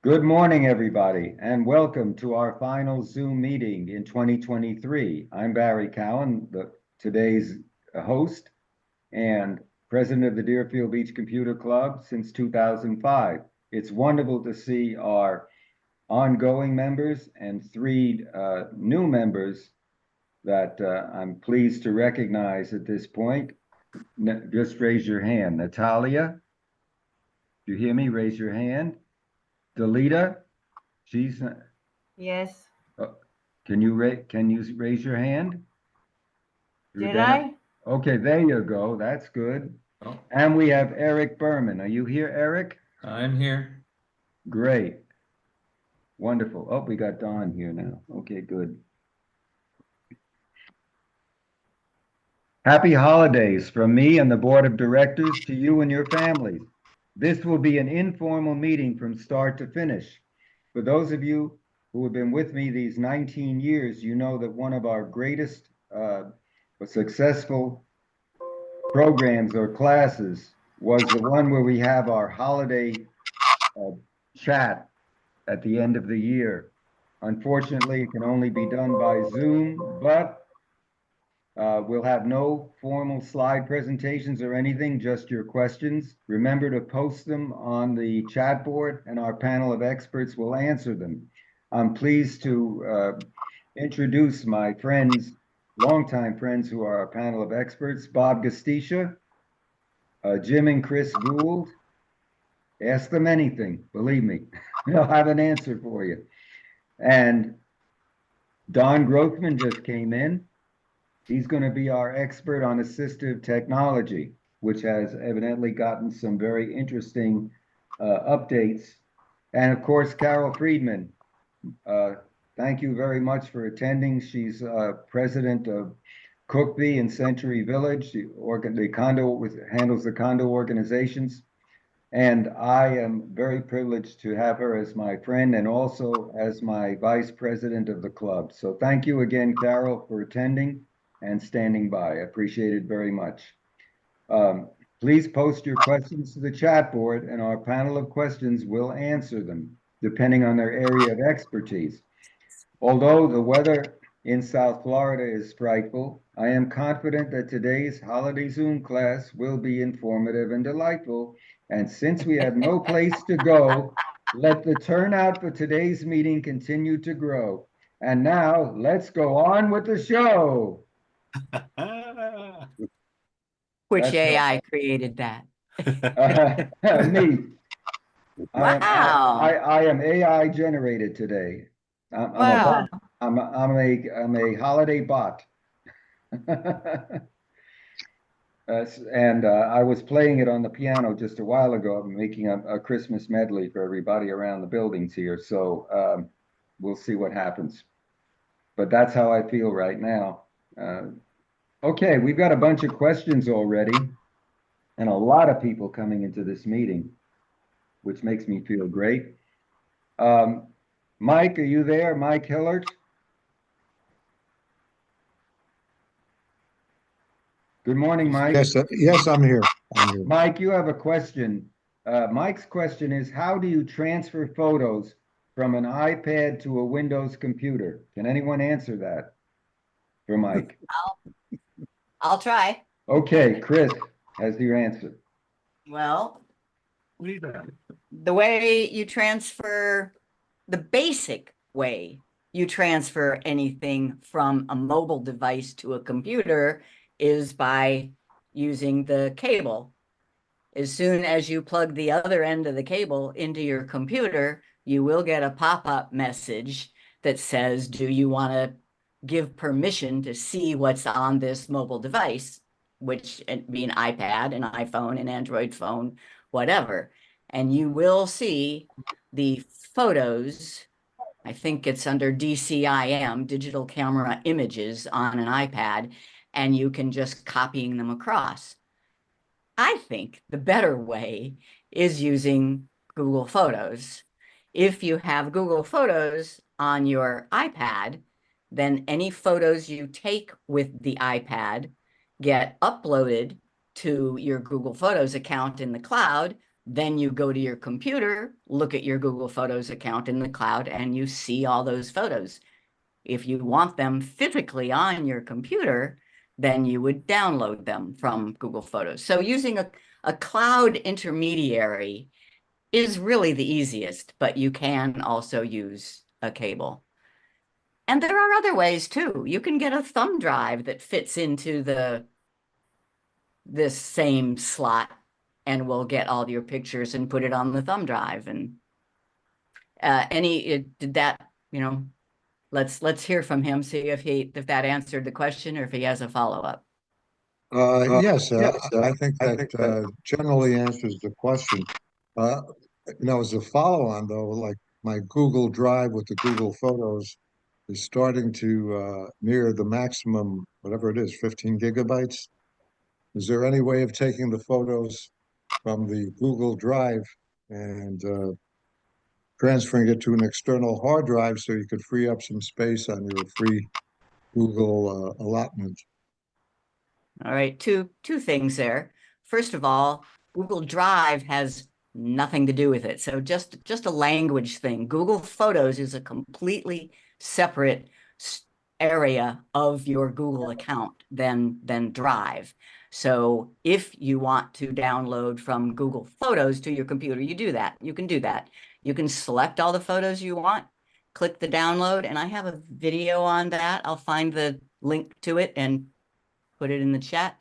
Good morning, everybody, and welcome to our final Zoom meeting in 2023. I'm Barry Cowan, today's host and president of the Deerfield Beach Computer Club since 2005. It's wonderful to see our ongoing members and three new members that I'm pleased to recognize at this point. Just raise your hand. Natalia, do you hear me? Raise your hand. Delita, she's Yes. can you raise your hand? Did I? Okay, there you go. That's good. Oh, And we have Eric Berman. Are you here, Eric? I'm here. Great. Wonderful. Oh, we got Don here now. Okay, good. Happy holidays from me and the board of directors to you and your families. This will be an informal meeting from start to finish. For those of you who have been with me these 19 years, you know that one of our greatest successful programs or classes was the one where we have our holiday chat at the end of the year. Unfortunately, it can only be done by Zoom, but we'll have no formal slide presentations or anything, just your questions. Remember to post them on the chat board and our panel of experts will answer them. I'm pleased to introduce my friends, longtime friends who are our panel of experts, Bob Gastisha, Jim and Chris Gould. Ask them anything, believe me, they'll have an answer for you. And Don Grothman just came in. He's going to be our expert on assistive technology, which has evidently gotten some very interesting updates. And of course, Carol Friedman, thank you very much for attending. She's president of Cookby in Century Village, handles the condo organizations. And I am very privileged to have her as my friend and also as my vice president of the club. So thank you again, Carol, for attending and standing by. I appreciate it very much. Please post your questions to the chat board and our panel of questions will answer them, depending on their area of expertise. Although the weather in South Florida is frightful, I am confident that today's holiday Zoom class will be informative and delightful. And since we have no place to go, let the turnout for today's meeting continue to grow. And now let's go on with the show. Which That's AI created that? Me. Wow. I am AI generated today. Wow. I'm a holiday bot. And I was playing it on the piano just a while ago. I'm making a Christmas medley for everybody around the buildings here. So we'll see what happens. But that's how I feel right now. Okay, we've got a bunch of questions already and a lot of people coming into this meeting, which makes me feel great. Mike, are you there? Mike Hillert? Good morning, Mike. Yes, I'm here. Mike, you have a question. Mike's question is, how do you transfer photos from an iPad to a Windows computer? Can anyone answer that for Mike? I'll try. Okay, Chris has your answer. Well, the way you transfer, the basic way you transfer anything from a mobile device to a computer is by using the cable. As soon as you plug the other end of the cable into your computer, you will get a pop-up message that says, do you want to give permission to see what's on this mobile device, which be an iPad, an iPhone, an Android phone, whatever. And you will see the photos. I think it's under DCIM, digital camera images on an iPad, and you can just copying them across. I think the better way is using Google Photos. If you have Google Photos on your iPad, then any photos you take with the iPad get uploaded to your Google Photos account in the cloud, Then you go to your computer, look at your Google Photos account in the cloud, and you see all those photos. If you want them physically on your computer, then you would download them from Google Photos. So using a cloud intermediary is really the easiest, but you can also use a cable. And there are other ways too. You can get a thumb drive that fits into this same slot and will get all your pictures and put it on the thumb drive. And did that, let's hear from him, see if that answered the question or if he has a follow-up. Yes, I think that generally answers the question. As a follow-on though, like my Google Drive with the Google Photos is starting to near the maximum, whatever it is, 15 gigabytes. Is there any way of taking the photos from the Google Drive and transferring it to an external hard drive so you could free up some space on your free Google allotment? All right, two things there. First of all, Google Drive has nothing to do with it. So just a language thing. Google Photos is a completely separate area of your Google account than Drive. So if you want to download from Google Photos to your computer, you do that. You can do that. You can select all the photos you want, click the download, and I have a video on that. I'll find the link to it and put it in the chat.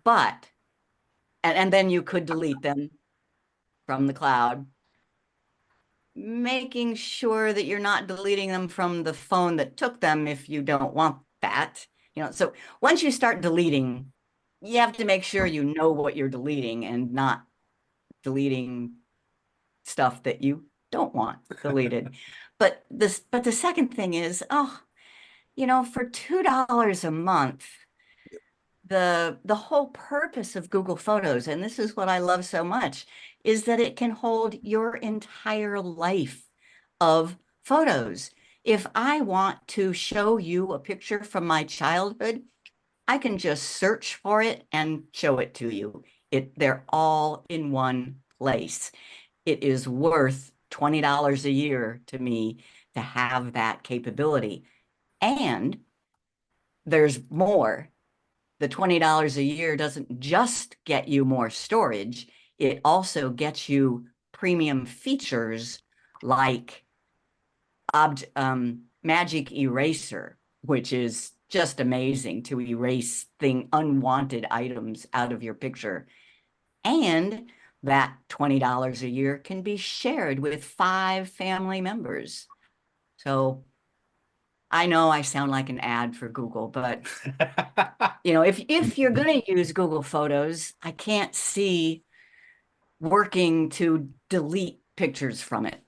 But, and then you could delete them from the cloud, making sure that you're not deleting them from the phone that took them if you don't want that. So once you start deleting, you have to make sure you know what you're deleting and not deleting stuff that you don't want deleted. But the second thing is, for $2 a month, the whole purpose of Google Photos, and this is what I love so much, is that it can hold your entire life of photos. If I want to show you a picture from my childhood, I can just search for it and show it to you. They're all in one place. It is worth $20 a year to me to have that capability. And there's more. The $20 a year doesn't just get you more storage, it also gets you premium features like Magic Eraser, which is just amazing to erase unwanted items out of your picture. And that $20 a year can be shared with 5 family members. So I know I sound like an ad for Google, but if you're going to use Google Photos, I can't see working to delete pictures from it.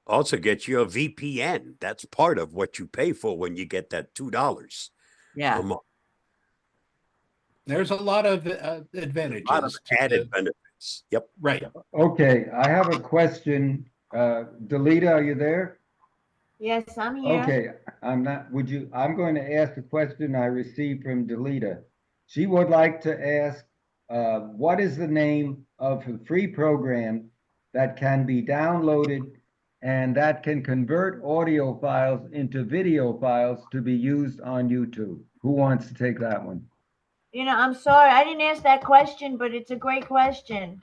Also get you a VPN. That's part of what you pay for when you get that $2. Yeah. There's a lot of advantages. A lot of added benefits. Yep. Right. Okay, I have a question. Delita, are you there? Yes, I'm here. Okay, I'm going to ask a question I received from Delita. She would like to ask, what is the name of a free program that can be downloaded and that can convert audio files into video files to be used on YouTube? Who wants to take that one? I'm sorry, I didn't ask that question, but it's a great question.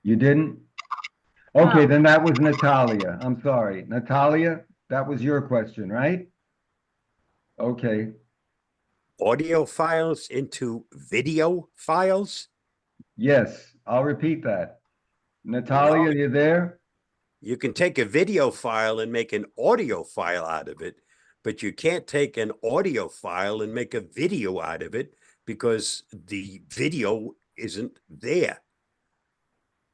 You didn't? Okay, No. then that was Natalia. I'm sorry. Natalia, that was your question, right? Okay. Audio files into video files? Yes, I'll repeat that. Natalia, you there? You can take a video file and make an audio file out of it, but you can't take an audio file and make a video out of it because the video isn't there.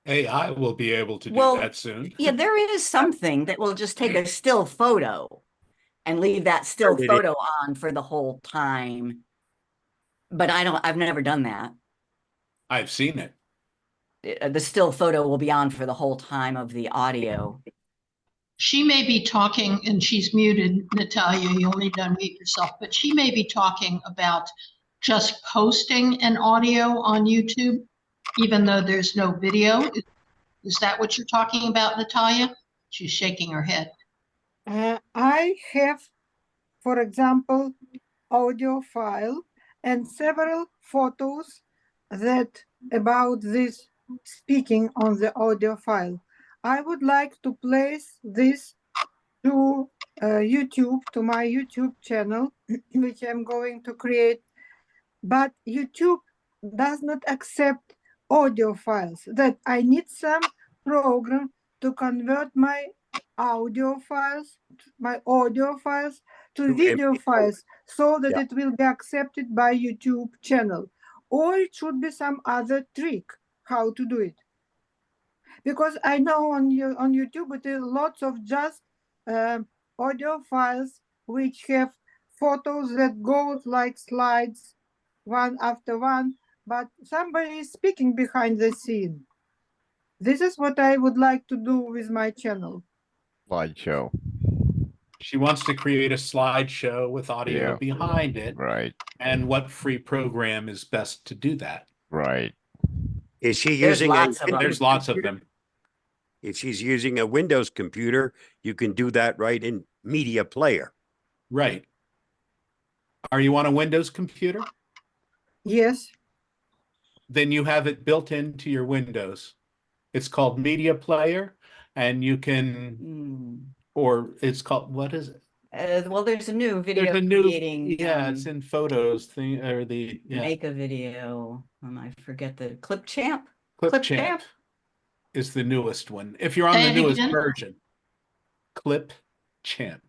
AI will be able to do that soon. Yeah, there is something that will just take a still photo and leave that still photo on for the whole time. But I've never done that. I've seen it. The still photo will be on for the whole time of the audio. She may be talking, and she's muted, Natalia, you'll need to unmute yourself, but she may be talking about just posting an audio on YouTube. even though there's no video. Is that what you're talking about, Natalia? She's shaking her head. I have, for example, audio file and several photos that about this speaking on the audio file. I would like to place this to YouTube, to my YouTube channel, which I'm going to create, but YouTube does not accept audio files. That I need some program to convert my audio files to To video MP4. files so that Yeah. it will be accepted by YouTube channel. Or it should be some other trick how to do it. Because I know on YouTube it is lots of just audio files which have photos that go like slides one after one, but somebody is speaking behind the scene. This is what I would like to do with my channel. Slideshow. She wants to create a slideshow with audio Yeah. behind it. Right. And what free program is best to do that? Right. Is she There's using lots of them. There's lots of them. If she's using a Windows computer, you can do that right in Media Player. Right. Are you on a Windows computer? Yes. Then you have it built into your Windows. It's called Media Player, and you can, or it's called, what is it? Well, there's a new video There's a new, creating. yeah, it's in Photos thing, or the, yeah, Make a video, and I forget the Clipchamp. Clipchamp is the newest one. If you're on Say the it newest again. version, Clipchamp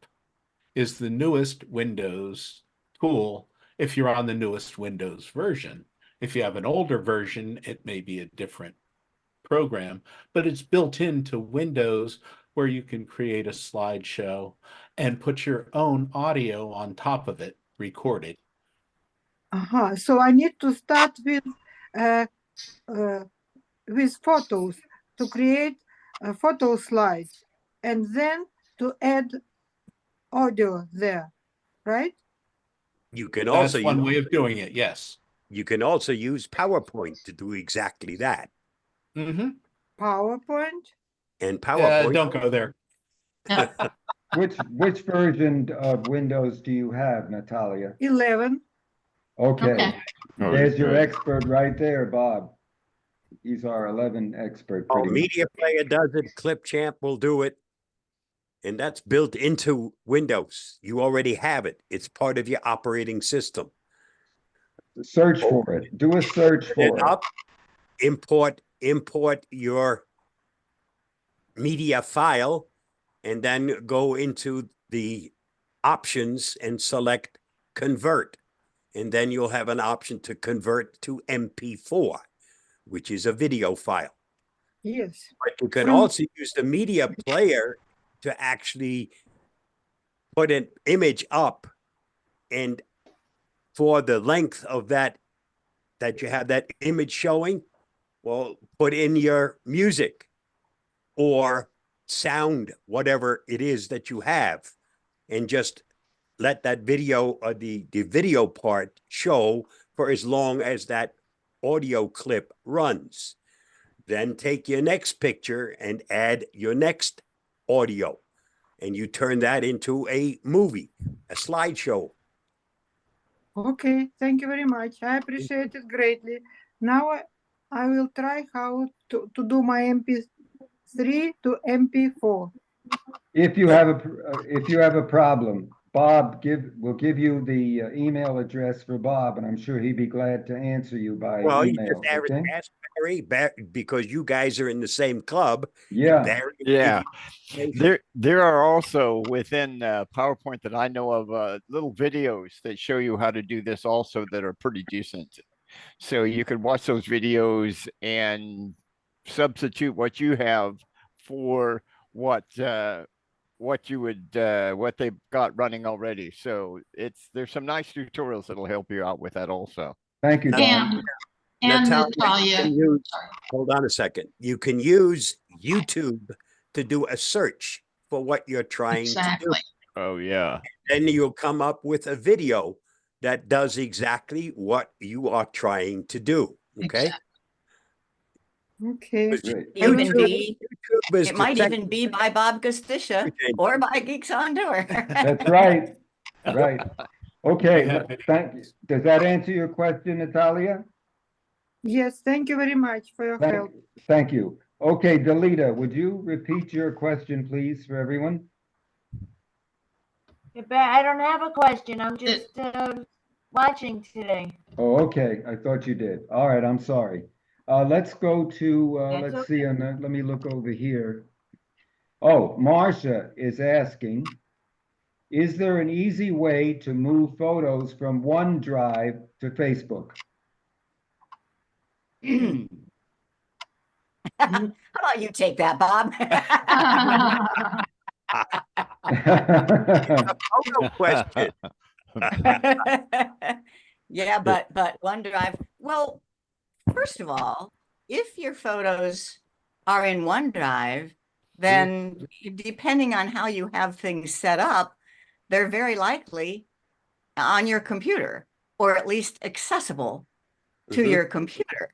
is the newest Windows tool. If you're on the newest Windows version, if you have an older version, it may be a different program, but it's built into Windows where you can create a slideshow and put your own audio on top of it, recorded. So I need to start with photos to create a photo slide and then to add audio there, right? You can That's also one use, way of doing it, yes. you can also use PowerPoint to do exactly that. Mm-hmm. PowerPoint? And PowerPoint. Don't go there. Which version of Windows do you have, Natalia? 11. Okay, Okay. Oh, there's your good. expert right there, Bob. He's our 11 expert. Oh, pretty much. Media Player does it. Clipchamp will do it. And that's built into Windows. You already have it. It's part of your operating system. Search for it. Do a search Then for it. up, import your media file, and then go into the options and select convert. And then you'll have an option to convert to MP4, which is a video file. Yes. But you can From- also use the media player to actually put an image up, and for the length of that you have that image showing, well, put in your music or sound, whatever it is that you have, and just let that video or the video part show for as long as that audio clip runs. Then take your next picture and add your next audio, and you turn that into a movie, a slideshow. Okay, thank you very much. I appreciate it greatly. Now I will try how to do my MP3 to MP4. If you have a problem, Bob will give you the email address for Bob, and I'm sure he'd be glad to answer you by Well, you email. just Okay? ask Barry, because you guys are in the same club. Yeah. Barry will give Yeah. you information. There are also within PowerPoint that I know of little videos that show you how to do this also that are pretty decent. So you can watch those videos and substitute what you have for what you would what they've got running already. So there's some nice tutorials that'll help you out with that also. Thank you, Don. And Natalia, you Natalia, can use- sorry. hold on a second. You can use YouTube to do a search for what you're trying to do. Exactly. Oh yeah. Then you'll come up with a video that does exactly what you are trying to do. Okay. Exactly. Okay. Because Great. Even be, YouTube is it might detecting even be by Bob Costisha everything. or by Geeks on Tour. That's right, right. Okay, Yeah. thank you. Does that answer your question, Natalia? Yes, thank you very much for your help. Thank you. Okay, Delita, would you repeat your question, please, for everyone? I don't have a question. I'm just watching today. Oh, okay, I thought you did. All right, I'm sorry. Let's go to, That's let's see, let me look over here. Oh, Marcia is asking, is there an easy way to move photos from OneDrive to Facebook? How about you take that, Bob? Photo question. Yeah, but OneDrive, well, first of all, if your photos are in OneDrive, then depending on how you have things set up, they're very likely on your computer, or at least accessible to Mhm. your computer.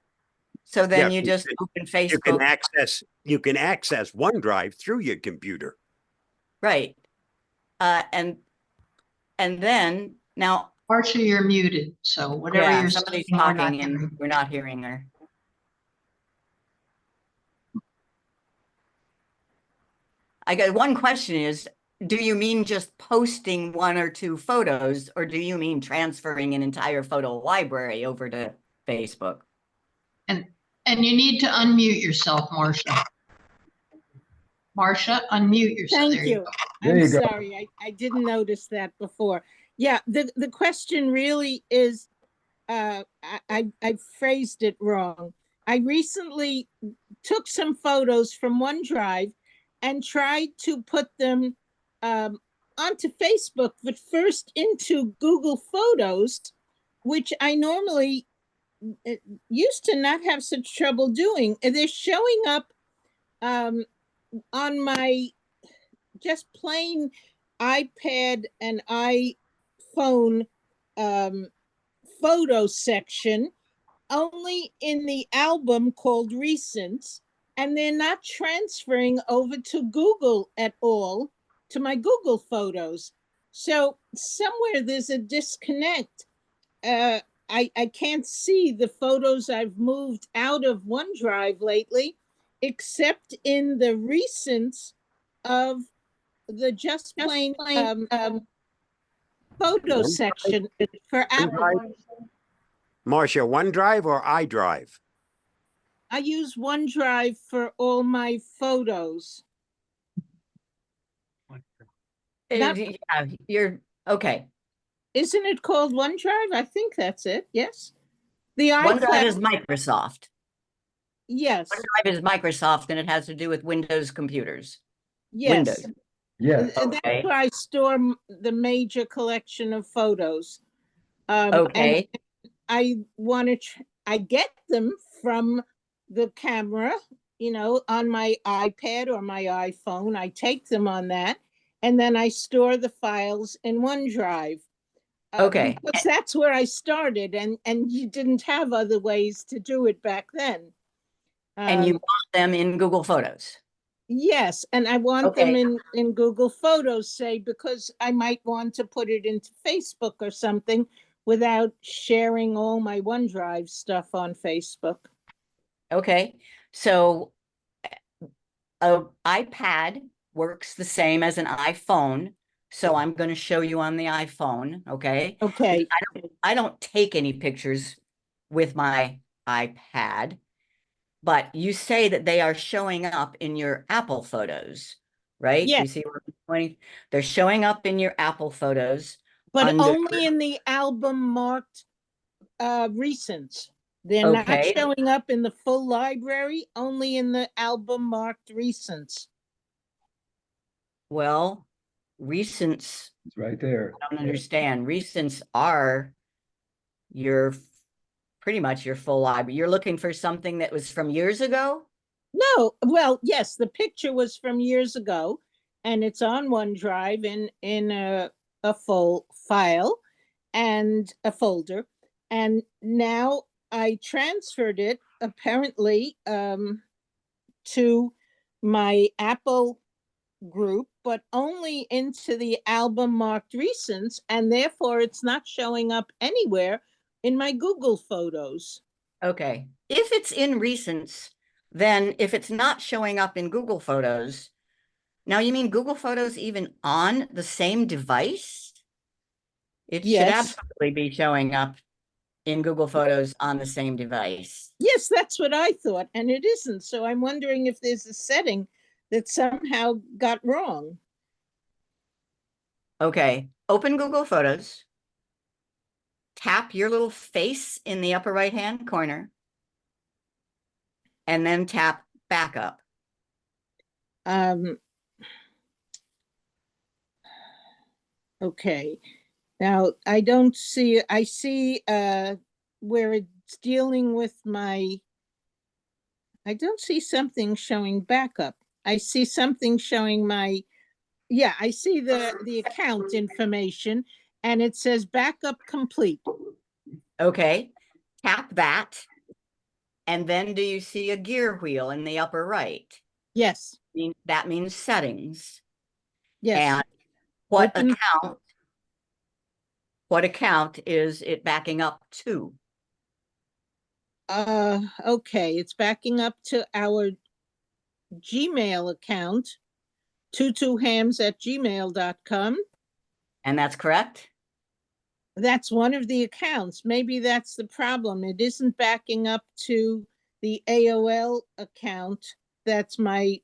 So Yeah, then you just open Facebook. You can access OneDrive through your computer. Right. And then now, Marcia, you're muted, so whatever yeah, you're somebody's saying, we're not talking and hearing. we're not hearing her. I got one question is, do you mean just posting one or two photos, or do you mean transferring an entire photo library over to Facebook? And you need to unmute yourself, Marcia. Marcia, unmute yourself. Thank There you you. go. There I'm you go. sorry, I didn't notice that before. Yeah, the question really is, I phrased it wrong. I recently took some photos from OneDrive and tried to put them onto Facebook, but first into Google Photos, which I normally used to not have such trouble doing. And they're showing up on my just plain iPad and iPhone photo section only in the album called Recents, and they're not transferring over to Google at all, to my Google Photos. So somewhere there's a disconnect. I can't see the photos I've moved out of OneDrive lately, except in the recents of the just plain photo OneDrive? section for Apple. OneDrive? Marcia, OneDrive or iDrive? I use OneDrive for all my photos. Not- Yeah, you're okay. Isn't it called OneDrive? I think that's it. Yes. The OneDrive is iCloud. Microsoft. Yes. OneDrive is Microsoft, and it has to do with Windows computers. Yes. Windows. Yes, And Okay. that's where I store the major collection of photos. And Okay. I want to, I get them from the camera, on my iPad or my iPhone. I take them on that, and then I store the files in OneDrive. Okay. Because that's where I started, and you didn't have other ways to do it back then. And you want them in Google Photos. Yes, and I want them Okay. in Google Photos, say, because I might want to put it into Facebook or something without sharing all my OneDrive stuff on Facebook. Okay. So a iPad works the same as an iPhone. So I'm going to show you on the iPhone. Okay. Okay. I don't take any pictures with my iPad, but you say that they are showing up in your Apple Photos, right? Yes. You see where I'm pointing? They're showing up in your Apple Photos. But under- only in the album marked recents. They're not Okay. showing up in the full library, only in the album marked recents. Well, recents, it's right there. I don't understand. Recents are pretty much your full library. You're looking for something that was from years ago? No, well, yes, the picture was from years ago, and it's on OneDrive in a full file and a folder. And now I transferred it apparently to my Apple group, but only into the album marked recents, and therefore it's not showing up anywhere in my Google Photos. Okay, if it's in recents, then if it's not showing up in Google Photos, now you mean Google Photos even on the same device? It should Yes. absolutely be showing up in Google Photos on the same device. Yes, that's what I thought, and it isn't. So I'm wondering if there's a setting that somehow got wrong. Okay, open Google Photos. Tap your little face in the upper right-hand corner. And then tap Backup. Okay. Now I don't see, I see where it's dealing with my, I don't see something showing backup. I see something showing my, yeah, I see the account information and it says backup complete. Okay, tap that. And then do you see a gear wheel in the upper right? Yes, That means settings. yes. And what Open- account is it backing up to? Okay, it's backing up to our Gmail account, tutuhams@gmail.com. And that's correct? That's one of the accounts. Maybe that's the problem. It isn't backing up to the AOL account. That's my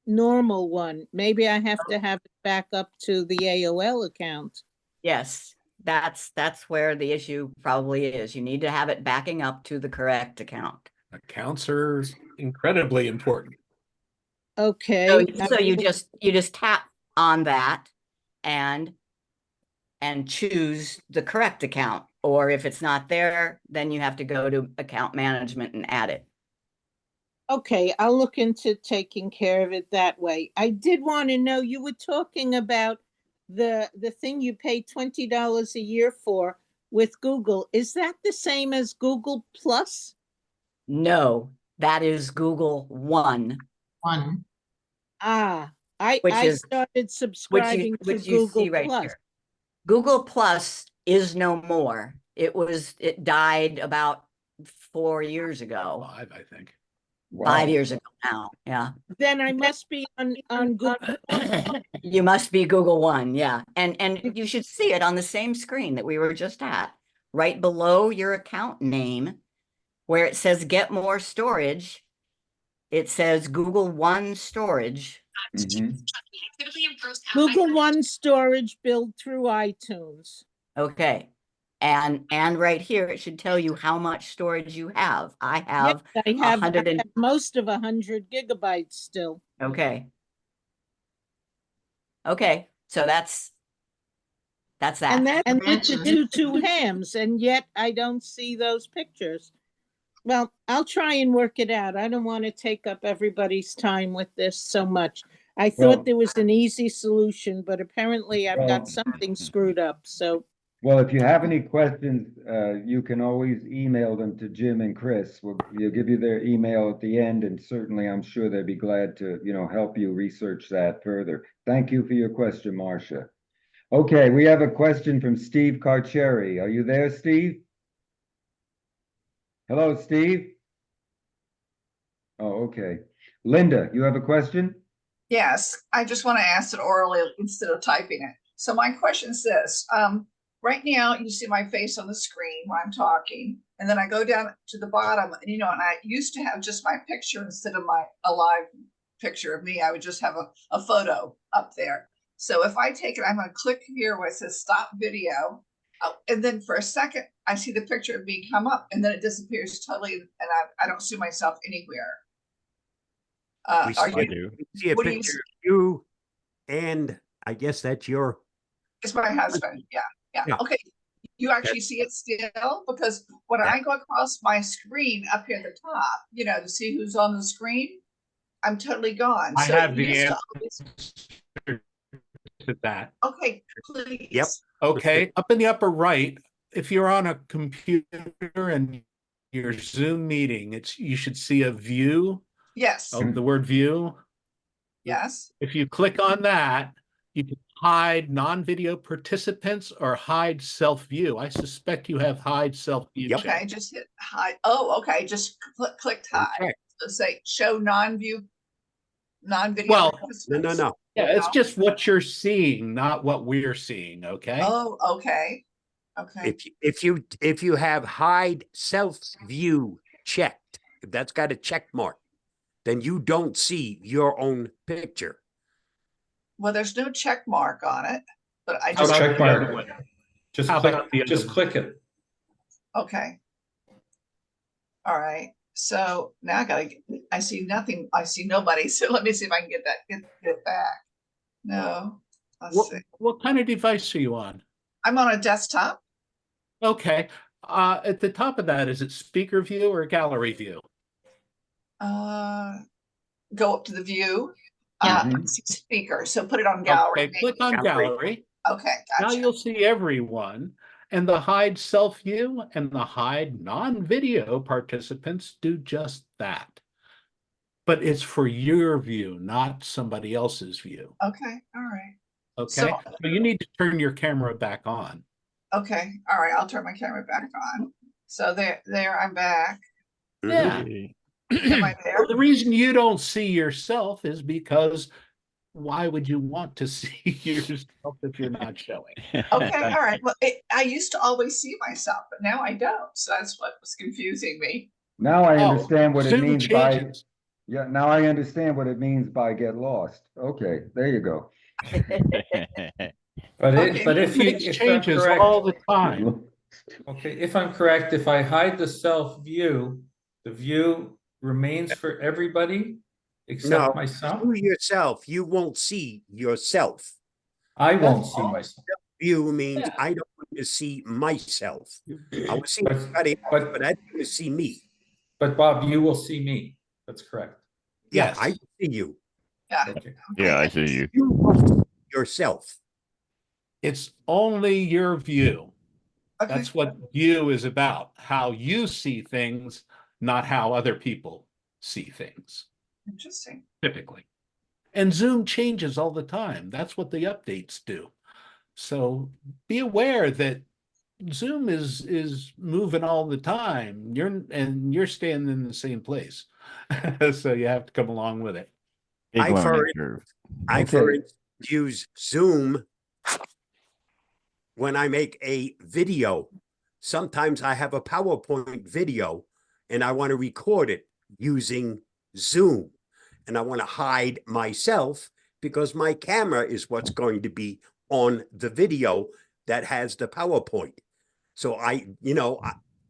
normal one. Maybe I have to have it back up to the AOL account. Yes, that's where the issue probably is. You need to have it backing up to the correct account. Accounts are incredibly important. Okay. So you just tap on that and choose the correct account. Or if it's not there, then you have to go to account management and add it. Okay, I'll look into taking care of it that way. I did want to know, you were talking about the thing you pay $20 a year for with Google. Is that the same as Google Plus? No, that is Google One. One. I Which is- started subscribing to which you Google see right Plus. here. Google Plus is no more. It died about 4 years ago. 5, I think. 5 years ago now, yeah. Then I must be on Google. You must be Google One, yeah. And you should see it on the same screen that we were just at, right below your account name, where it says get more storage. It says Google One storage. Mhm. Google One storage billed through iTunes. Okay. And right here, it should tell you how much storage you have. I have Yes, I have 100 most of 100 gigabytes still. Okay. Okay, so that's that. And with the Mentioned. two hams, and yet I don't see those pictures. Well, I'll try and work it out. I don't want to take up everybody's time with this so much. I Well- thought there was an easy solution, but apparently I've Well- got something screwed up, so. Well, if you have any questions, you can always email them to Jim and Chris. We'll give you their email at the end, and certainly I'm sure they'd be glad to, help you research that further. Thank you for your question, Marcia. Okay, we have a question from Steve Carcheri. Are you there, Steve? Hello, Steve? Oh, okay. Linda, you have a question? Yes, I just want to ask it orally instead of typing it. So my question is this, right now you see my face on the screen when I'm talking, and then I go down to the bottom, and and I used to have just my picture instead of a live picture of me. I would just have a photo up there. So if I take it, I'm going to click here where it says stop video. And then for a second, I see the picture of me come up, and then it disappears totally, and I don't see myself anywhere. We Are see, you? see a what do you picture see? of you, and I guess that's your. It's my husband. Yeah. Yeah. Okay. You actually see it still? Because when I go across my screen up here at the top, to see who's on the screen, I'm totally gone. I So have it the used to answer to that. okay, please. Yep. Okay, up in the upper right, if you're on a computer and your Zoom meeting, you should see a view, Yes, the word view. yes. If you click on that, you can hide non-video participants or hide self-view. I suspect you have hide self-view Yep. Okay, checked. just hit hide. Oh, okay, just clicked hide. Okay. So say show non-video. Well, No, no, participants. no. Yeah, it's just what you're seeing, not what we're seeing, okay? Oh, okay, okay. If you have hide self view checked, if that's got a check mark, then you don't see your own picture. Well, there's no check mark on it, but I How just, about check the other mark. one? Just How click, about the other just one? click it. okay. All right, so now I see nothing, I see nobody, so let me see if I can get back. No, let's see. What kind of device are you on? I'm on a desktop. Okay, at the top of that, is it speaker view or gallery view? Go up to the view. Yeah. I see speaker, so put it on gallery. Okay, click on Gallery. gallery. Okay, Now gotcha. you'll see everyone, and the hide self view and the hide non-video participants do just that. But it's for your view, not somebody else's view. Okay, all right. Okay, So- so you need to turn your camera back on. Okay, all right, I'll turn my camera back on. So there, I'm back. Yeah. Am I there? Well, the reason you don't see yourself is because why would you want to see yourself if you're not showing? Okay, all right. Well, I used to always see myself, but now I don't. So that's what was confusing me. Now I Oh, understand what it Zoom means by, changes. yeah, now I understand what it means by get lost. Okay, there you go. But Okay. but It if makes I'm changes correct, all the time. okay, if I'm correct, if I hide the self view, the view remains for everybody No, except myself. you yourself, you won't see yourself. I won't see myself. View means Yeah. I don't want to see myself. I will see But- everybody else, but- but I don't want to see me. But Bob, you will see me. That's correct. Yeah, Yes. I see you. Yeah. Okay. Yeah, I see you. You won't see yourself. It's only your view. Okay. That's what view is about, how you see things, not how other people see things, Interesting. typically. And Zoom changes all the time. That's what the updates do. So be aware that Zoom is moving all the time. You're staying in the same place. So you have to come along with it. Big I for learning it- curve. I for Okay. instance, use Zoom when I make a video. Sometimes I have a PowerPoint video and I want to record it using Zoom. And I want to hide myself because my camera is what's going to be on the video that has the PowerPoint. So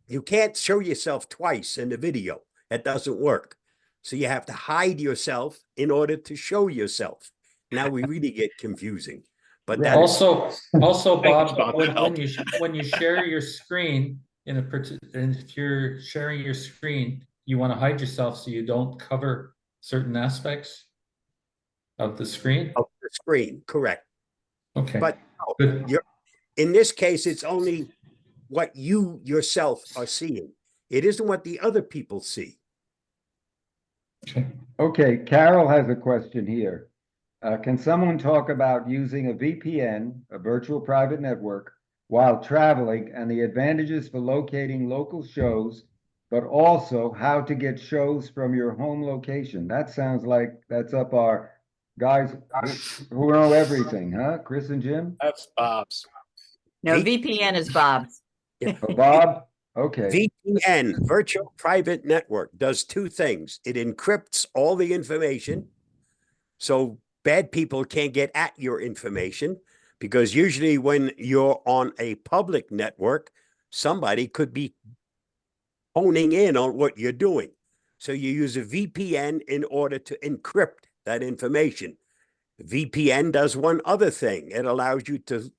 you can't show yourself twice in the video. That doesn't work. So you have to hide yourself in order to show yourself. Now we really get confusing. But that is Also, Thanks, Bob, Bob, when, that when you when you share your screen and if you're sharing your screen, you want to hide yourself so you don't cover certain aspects of the screen. of the screen, correct. Okay. But Good. in this case, it's only what you yourself are seeing. It isn't what the other people see. Okay. Okay, Carol has a question here. Can someone talk about using a VPN, a virtual private network, while traveling and the advantages for locating local shows, but also how to get shows from your home location? That sounds like that's up our guys who know everything, huh? Chris and Jim? That's Bob's. No, V- VPN is Bob's. Oh, Bob? Okay. VPN, Virtual Private Network, does two things. It encrypts all the information, so bad people can't get at your information, because usually when you're on a public network, somebody could be honing in on what you're doing. So you use a VPN in order to encrypt that information. VPN does one other thing. It allows you to,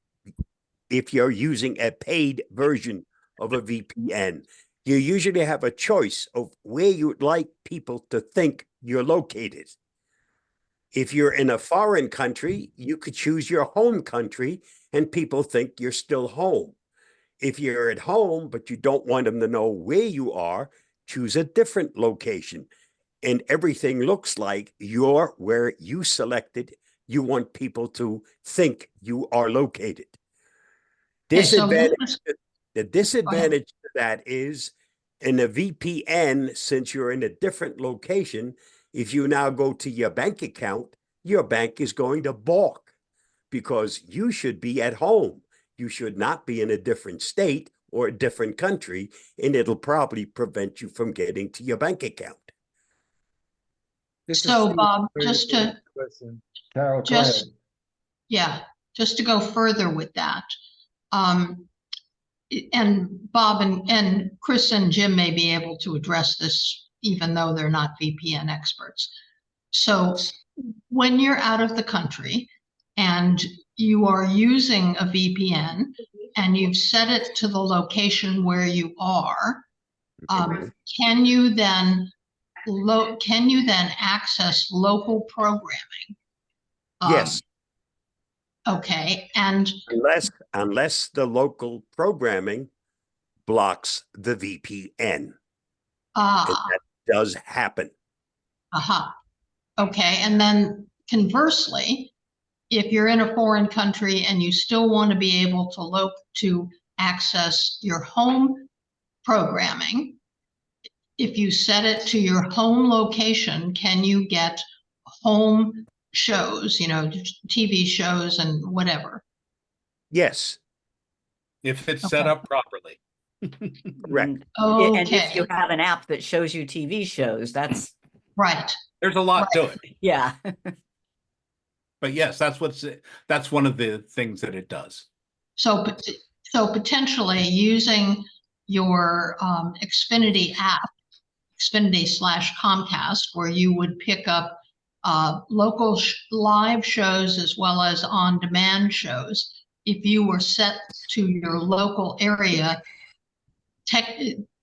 if you're using a paid version of a VPN, you usually have a choice of where you'd like people to think you're located. If you're in a foreign country, you could choose your home country and people think you're still home. If you're at home, but you don't want them to know where you are, choose a different location. And everything looks like you're where you selected. You want people to think you are located. Okay, so Disadvantage, the disadvantage to that is in a VPN, since you're in a different location, if you now go to your bank account, your bank is going to balk because you should be at home. You should not be in a different state or a different country, and it'll probably prevent you from getting to your bank account. So Bob, just to, Carol, go just, ahead. yeah, just to go further with that. And Bob and Chris and Jim may be able to address this, even though they're not VPN experts. So when you're out of the country and you are using a VPN and you've set it to the location where you are, can you then access local programming? Yes. Okay, and unless the local programming blocks the VPN. And that does happen. Okay, and then conversely, if you're in a foreign country and you still want to be able to access your home programming, if you set it to your home location, can you get home shows, TV shows and whatever? Yes. If it's set up properly. Correct. And if you have an app that shows you TV shows, that's right. There's a lot to it. Yeah. But yes, that's one of the things that it does. So potentially using your Xfinity app, Xfinity/Comcast, where you would pick up local live shows as well as on-demand shows. If you were set to your local area,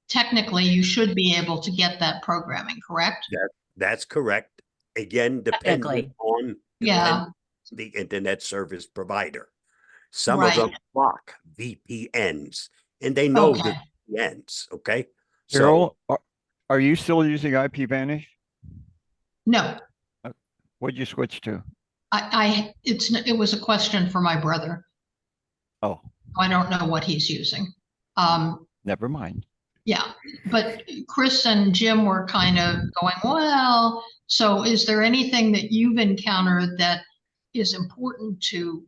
technically you should be able to get that programming, correct? That's correct. Again, depending on the internet service provider. Some of them block VPNs, and they know the VPNs. Okay. Carol, are you still using IPVanish? No. What'd you switch to? It was a question for my brother. Oh. I don't know what he's using. Never mind. Yeah, but Chris and Jim were kind of going, well, so is there anything that you've encountered that is important to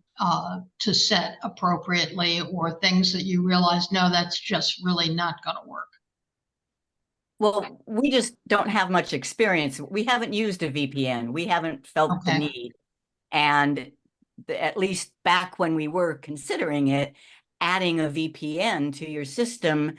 set appropriately, or things that you realize, no, that's just really not going to work? Well, we just don't have much experience. We haven't used a VPN. We haven't felt the need. And at least back when we were considering it, adding a VPN to your system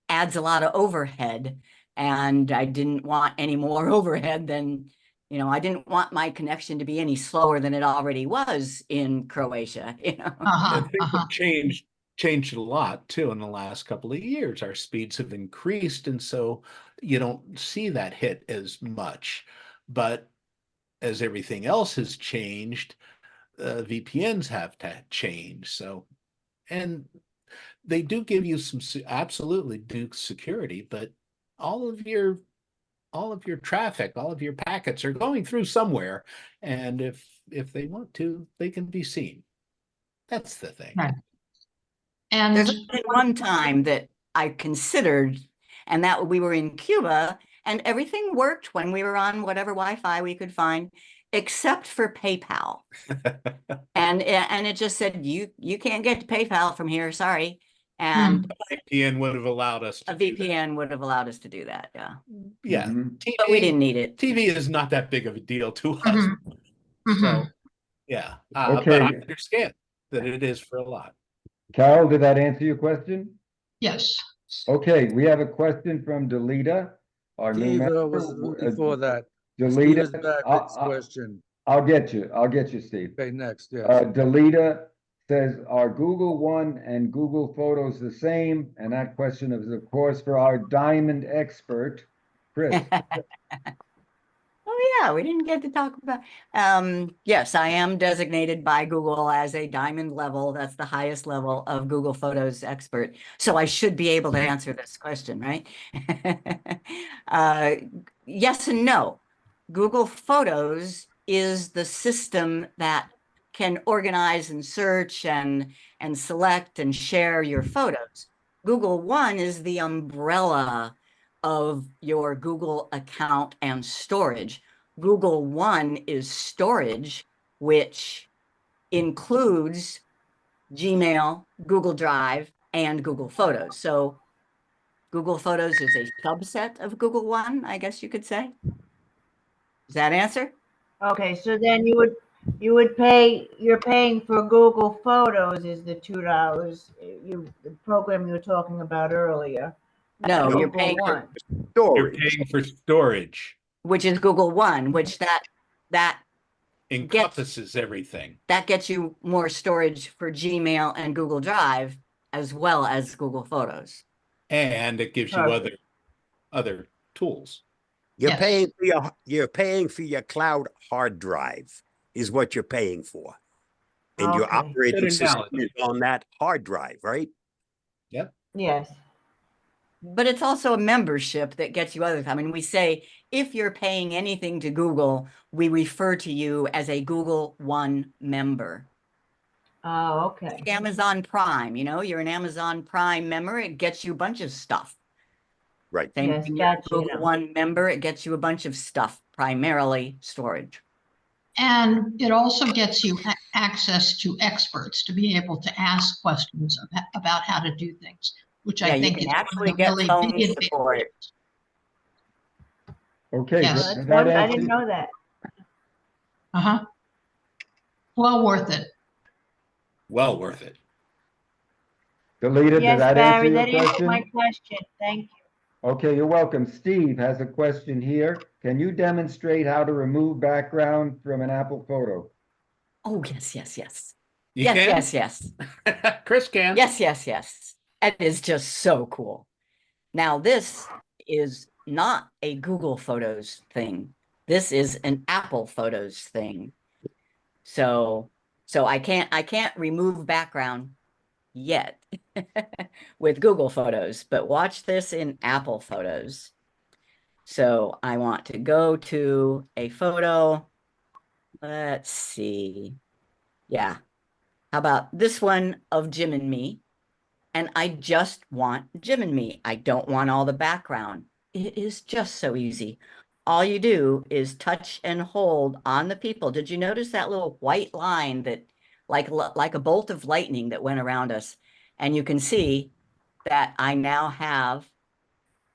adds a lot of overhead. And I didn't want any more overhead than, I didn't want my connection to be any slower than it already was in Croatia. And things have changed a lot too in the last couple of years. Our speeds have increased, and so you don't see that hit as much. But as everything else has changed, VPNs have to change. So, and they do give you some absolutely do security, but all of your traffic, all of your packets are going through somewhere, and if they want to, they can be seen. That's the thing. Right. And there's only one time that I considered, and that we were in Cuba, and everything worked when we were on whatever Wi-Fi we could find, except for PayPal. and it just said, you can't get to PayPal from here, sorry. And a VPN would have allowed us to do that. Yeah. Yeah. TV, but we didn't need it. TV is not that big of a deal to us. So yeah. Okay. But I understand that it is for a lot. Carol, did that answer your question? Yes. Okay, we have a question from Delita. Our new member. Before that. Delita, Steve is back with his question. I'll get you, Steve. Okay, next, yes. Delita says, are Google One and Google Photos the same? And that question is, of course, for our diamond expert, Chris. Oh, yeah, we didn't get to talk about, yes, I am designated by Google as a diamond level. That's the highest level of Google Photos expert. So I should be able to answer this question, right? Yes and no. Google Photos is the system that can organize and search and select and share your photos. Google One is the umbrella of your Google account and storage. Google One is storage, which includes Gmail, Google Drive, and Google Photos. So Google Photos is a subset of Google One, I guess you could say. Does that answer? Okay, so then you're paying for Google Photos is the $2, the program you were talking about earlier. No, you're Google paying for One. You're Storage. paying for storage, which is Google One, which that encompasses everything. gets you more storage for Gmail and Google Drive as well as Google Photos. And it gives you Perfect. other tools. You're Yes. paying for your cloud hard drive is what you're paying for. And your Okay. operating Good system analogy. is on that hard drive, right? Yes. But it's also a membership that gets you other. I mean, we say if you're paying anything to Google, we refer to you as a Google One member. Oh, okay. Like Amazon Prime, you're an Amazon Prime member, it gets you a bunch of stuff. Right. Same Yes, thing, you're a gotcha. Google One member, it gets you a bunch of stuff, primarily storage. And it also gets you access to experts to be able to ask questions about how to do things, which Yeah, I you think can is one actually of the get really phone big support. advantages. Okay, Yes. does That's that I answer- didn't know that. Uh-huh. Well worth it. Well worth it. Delita, did Yes, that answer Barry, your that answered my question? question. Thank you. Okay, you're welcome. Steve has a question here. Can you demonstrate how to remove background from an Apple photo? Oh, yes. You Yes, can? yes. Chris can. Yes. That is just so cool. Now, this is not a Google Photos thing. This is an Apple Photos thing. So I can't remove background yet with Google Photos, but watch this in Apple Photos. So I want to go to a photo. Let's see. Yeah. How about this one of Jim and me? And I just want Jim and me. I don't want all the background. It is just so easy. All you do is touch and hold on the people. Did you notice that little white line that like a bolt of lightning that went around us? And you can see that I now have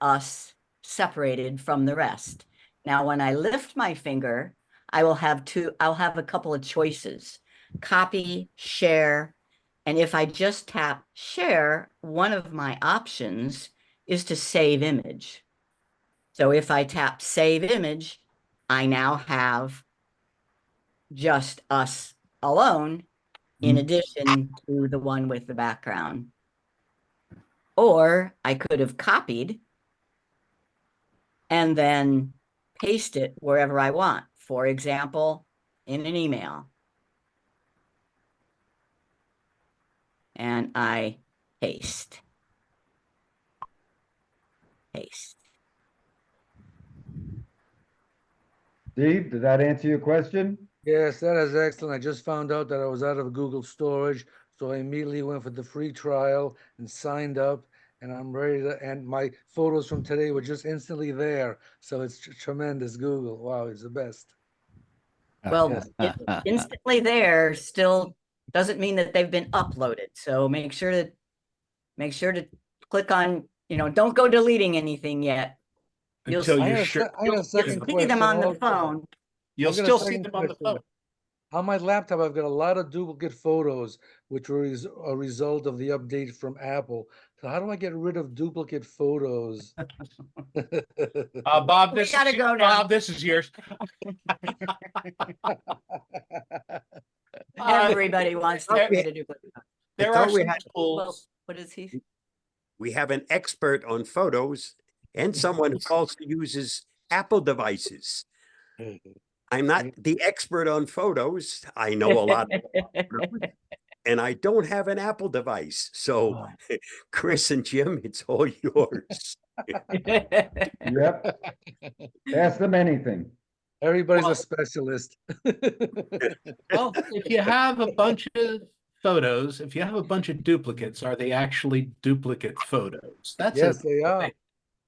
us separated from the rest. Now, when I lift my finger, I'll have a couple of choices: copy, share. And if I just tap share, one of my options is to save image. So if I tap save image, I now have just us alone in addition to the one with the background. Or I could have copied and then paste it wherever I want. For example, in an email. And I paste. Steve, did that answer your question? Yes, that is excellent. I just found out that I was out of Google storage, so I immediately went for the free trial and signed up, and I'm ready to, and my photos from today were just instantly there. So it's tremendous, Google. Wow, it's the best. Well, Yes. it's instantly there still doesn't mean that they've been uploaded. So make sure to click on, don't go deleting anything yet. You'll Until I you're had a sure. se- I had a you'll second see question them on the also. phone. You'll I've got a still see second them on the question. phone. On my laptop, I've got a lot of duplicate photos, which were a result of the update from Apple. So how do I get rid of duplicate photos? Bob, We this gotta is go now. Bob, this is yours. Everybody wants to create a duplicate. There thought are we some had- Well, tools. what is he? We have an expert on photos and someone who also uses Apple devices. I'm not the expert on photos. I know a lot, and I don't have an Apple device. So, Chris and Jim, it's all yours. Yep, ask them anything. Everybody's Well- a specialist. Well, if you have a bunch of photos, if you have a bunch of duplicates, are they actually duplicate photos? That's Yes, a they are. thing.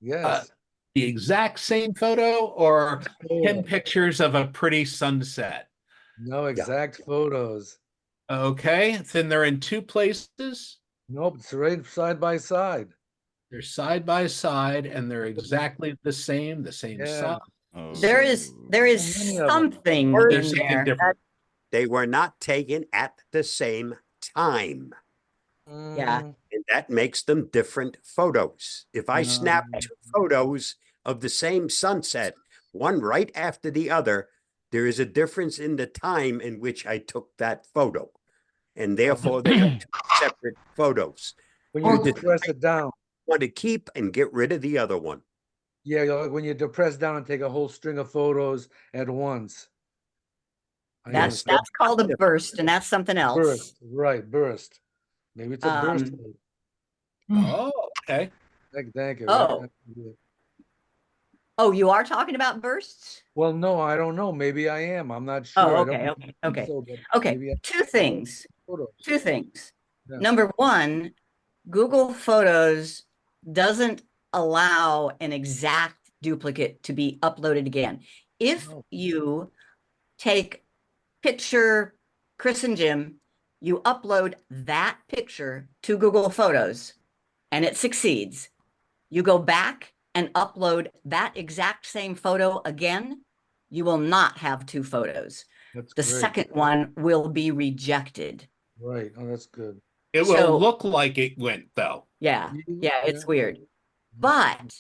Yes. The exact same photo or 10 Photo. pictures of a pretty sunset. No exact photos. Okay, then they're in two places. Nope, it's right side by side. They're side by side and they're exactly the same Yeah. size. There is many of them. something There's in something there. different. They were not taken at the same time. Yeah. Mm, And that makes them different photos. If I snap No. 2 photos of the same sunset, one right after the other, there is a difference in the time in which I took that photo. And therefore, they are 2 separate photos. When Or you the- depress it down. Want to keep and get rid of the other one. Yeah, when you depress down and take a whole string of photos at once. I That's understand. called a burst, and that's something else. Burst, right, burst. Maybe it's a burst. Oh, okay. Thank you. Oh. Oh, you are talking about bursts? Well, no, I don't know. Maybe I am. I'm not sure. Oh, I don't okay, think okay. so, but Okay, maybe I- two things. Photos. Two things. Yeah. Number one, Google Photos doesn't allow an exact duplicate to be uploaded again. If Oh. you take picture Chris and Jim, you upload that picture to Google Photos and it succeeds. You go back and upload that exact same photo again, you will not have 2 photos. That's The great. second one will be rejected. Right. Oh, that's good. It will So- look like it went though. Yeah, it's Yeah. weird. But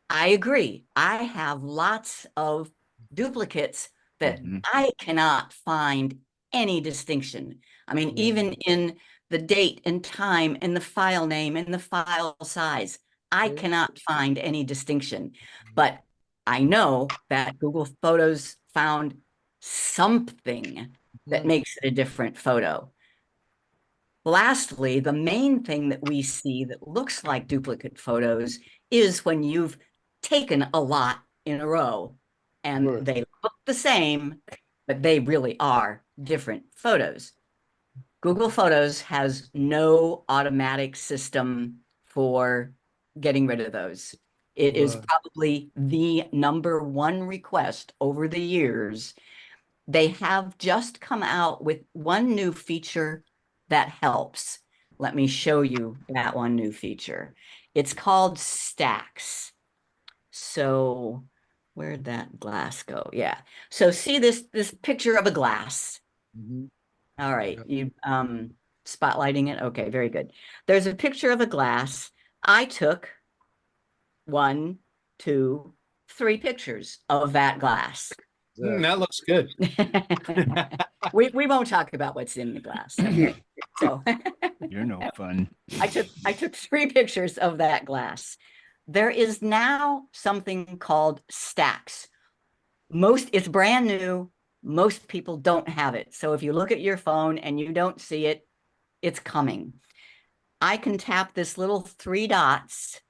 I agree. I have lots of duplicates that I cannot find any distinction. I mean, even in the date and time and the file name and the file size, I cannot find any distinction. But I know that Google Photos found something that makes it a different photo. Lastly, the main thing that we see that looks like duplicate photos is when you've taken a lot in a row and Right. they look the same, but they really are different photos. Google Photos has no automatic system for getting rid of those. It is Right. probably the #1 request over the years. They have just come out with one new feature that helps. Let me show you that one new feature. It's called Stacks. So where'd that glass go? Yeah. So see this picture of a glass. Mhm. All right, Yep. you spotlighting it? Okay, very good. There's a picture of a glass. I took 1, 2, 3 pictures of that glass. That looks good. We won't talk about what's in the glass. So You're no fun. I took 3 pictures of that glass. There is now something called Stacks. It's brand new. Most people don't have it. So if you look at your phone and you don't see it, it's coming. I can tap this little 3 dots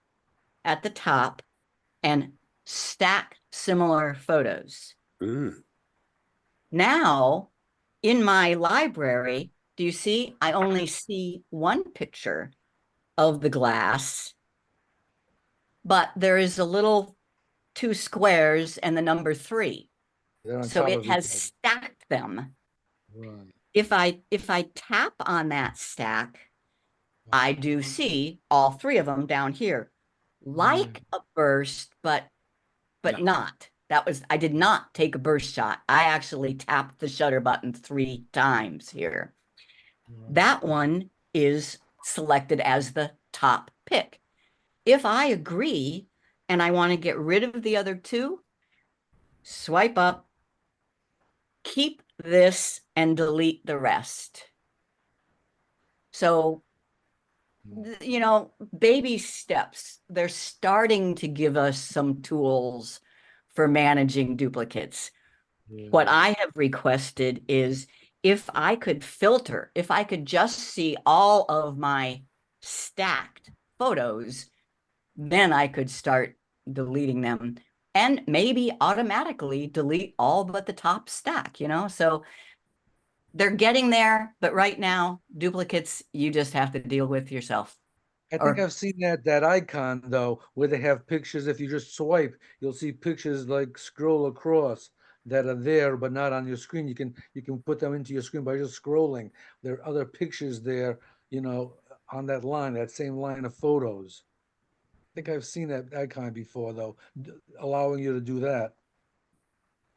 at the top and stack similar photos. Now, in my library, do you see? I only see 1 picture of the glass, but there is a little 2 squares and the number 3. They're on So top it of has each other. stacked them. Right. If I tap on that stack, I do see all 3 of them down here, like a burst, but not. I did not take a burst shot. I actually tapped the shutter button 3 times here. That one is selected as the top pick. If I agree and I want to get rid of the other 2, swipe up, keep this, and delete the rest. So, you know, baby steps. They're starting to give us some tools for managing duplicates. What I have requested is if I could filter, if I could just see all of my stacked photos, then I could start deleting them and maybe automatically delete all but the top stack, you know? So they're getting there, but right now, duplicates, you just have to deal with yourself. I think Or- I've seen that icon though, where they have pictures. If you just swipe, you'll see pictures like scroll across that are there but not on your screen. You can put them into your screen by just scrolling. There are other pictures there, you know, on that line, that same line of photos. I think I've seen that icon before though, allowing you to do that.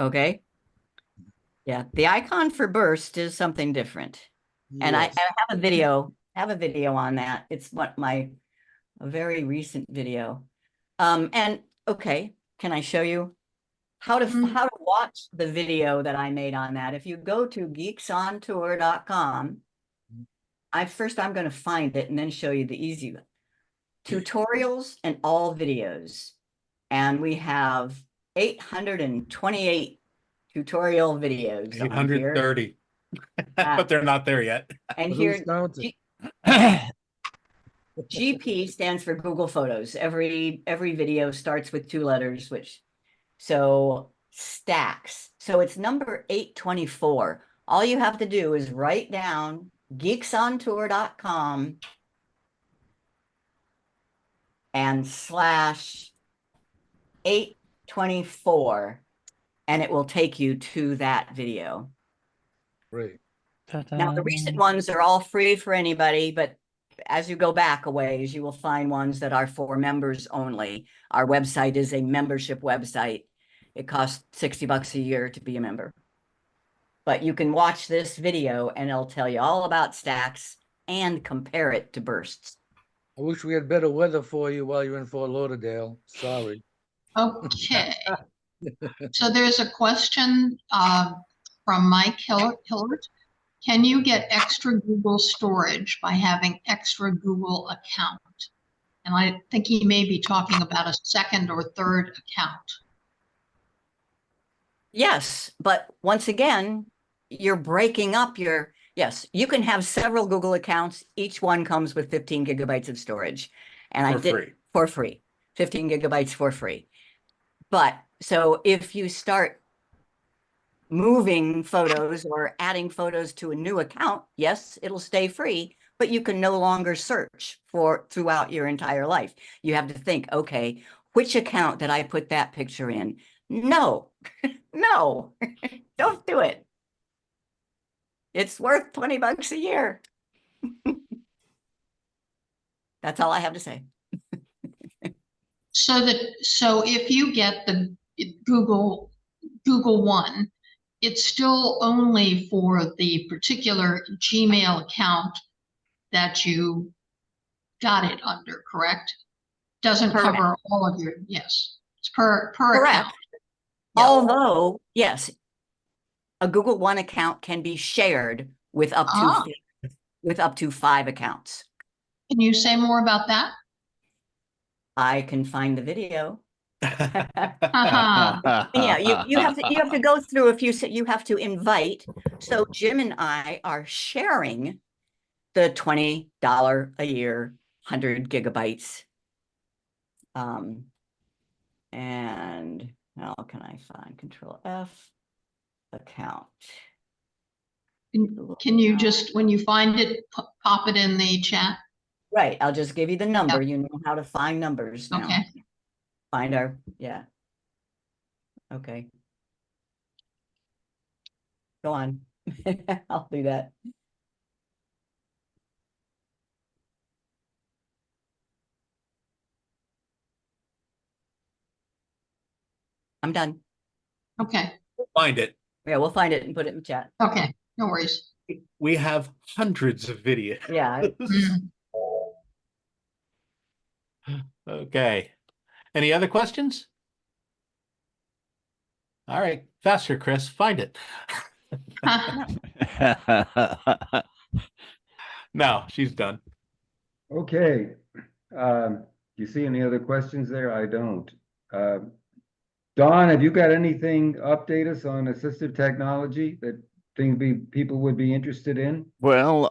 Okay. Yeah, the icon for burst is something different. And I Yes. have a video on that. It's a very recent video. And okay, can I show you how to watch the video that I made on that? If you go to geeksontour.com, I'm going to find it and then show you the easy one. Tutorials and all videos. And we have 828 tutorial videos on here. 830. But they're not there yet. And Who's here, counting? GP stands for Google Photos. Every video starts with 2 letters, so stacks. So it's number 824. All you have to do is write down geeksontour.com and /824, and it will take you to that video. Great. Now, the recent ones are all free for anybody, but as you go back a ways, you will find ones that are for members only. Our website is a membership website. It costs $60 a year to be a member. But you can watch this video and it'll tell you all about stacks and compare it to bursts. I wish we had better weather for you while you're in Fort Lauderdale. Sorry. Okay. So there's a question from Mike Hillard. Can you get extra Google storage by having extra Google account? And I think he may be talking about a second or third account. Yes, but once again, you're breaking up yes, you can have several Google accounts. Each one comes with 15 gigabytes of storage. And for free, 15 gigabytes for free. But so if you start moving photos or adding photos to a new account, yes, it'll stay free, but you can no longer search throughout your entire life. You have to think, okay, which account did I put that picture in? No, no, don't do it. It's worth $20 a year. That's all I have to say. So if you get the Google One, it's still only for the particular Gmail account that you got it under, correct? Doesn't Correct. cover all of your, yes, it's per Correct. account. Yeah. Although, yes, a Google One account can be shared with up to 5 accounts. Can you say more about that? I can find the video. Uh-huh. Yeah, you have to go through a few. You have to invite. So Jim and I are sharing the $20 a year, 100 gigabytes. And how can I find Control F account? Can you just, when you find it, pop it in the chat? Right, I'll just give you the number. Yep. You know how to find numbers now. Okay. Find our, yeah. Okay. Go on. I'll do that. I'm done. Okay. Find it. Yeah, we'll find it and put it in the chat. Okay. No worries. We have hundreds of videos. Yeah. Okay. Any other questions? All right. Faster, Chris. Find it. No, she's done. Okay. You see any other questions there? I don't. Don, have you got anything update us on assistive technology that people would be interested in? Well,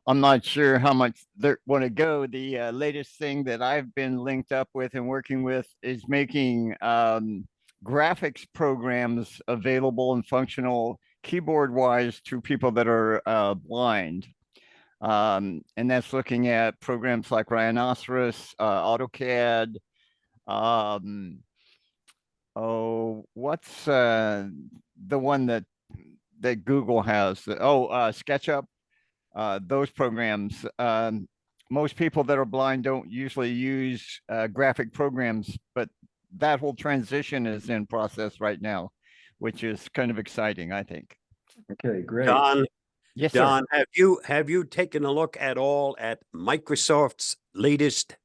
I'm not sure how much they want to go. The latest thing that I've been linked up with and working with is making graphics programs available and functional keyboard wise to people that are blind. And that's looking at programs like Rhinoceros, AutoCAD. What's the one that Google has? SketchUp. Those programs. Most people that are blind don't usually use graphic programs, but that whole transition is in process right now, which is kind of exciting, I think. Okay, great. Don, Yes, sir. Don, have you taken a look at all at Microsoft's latest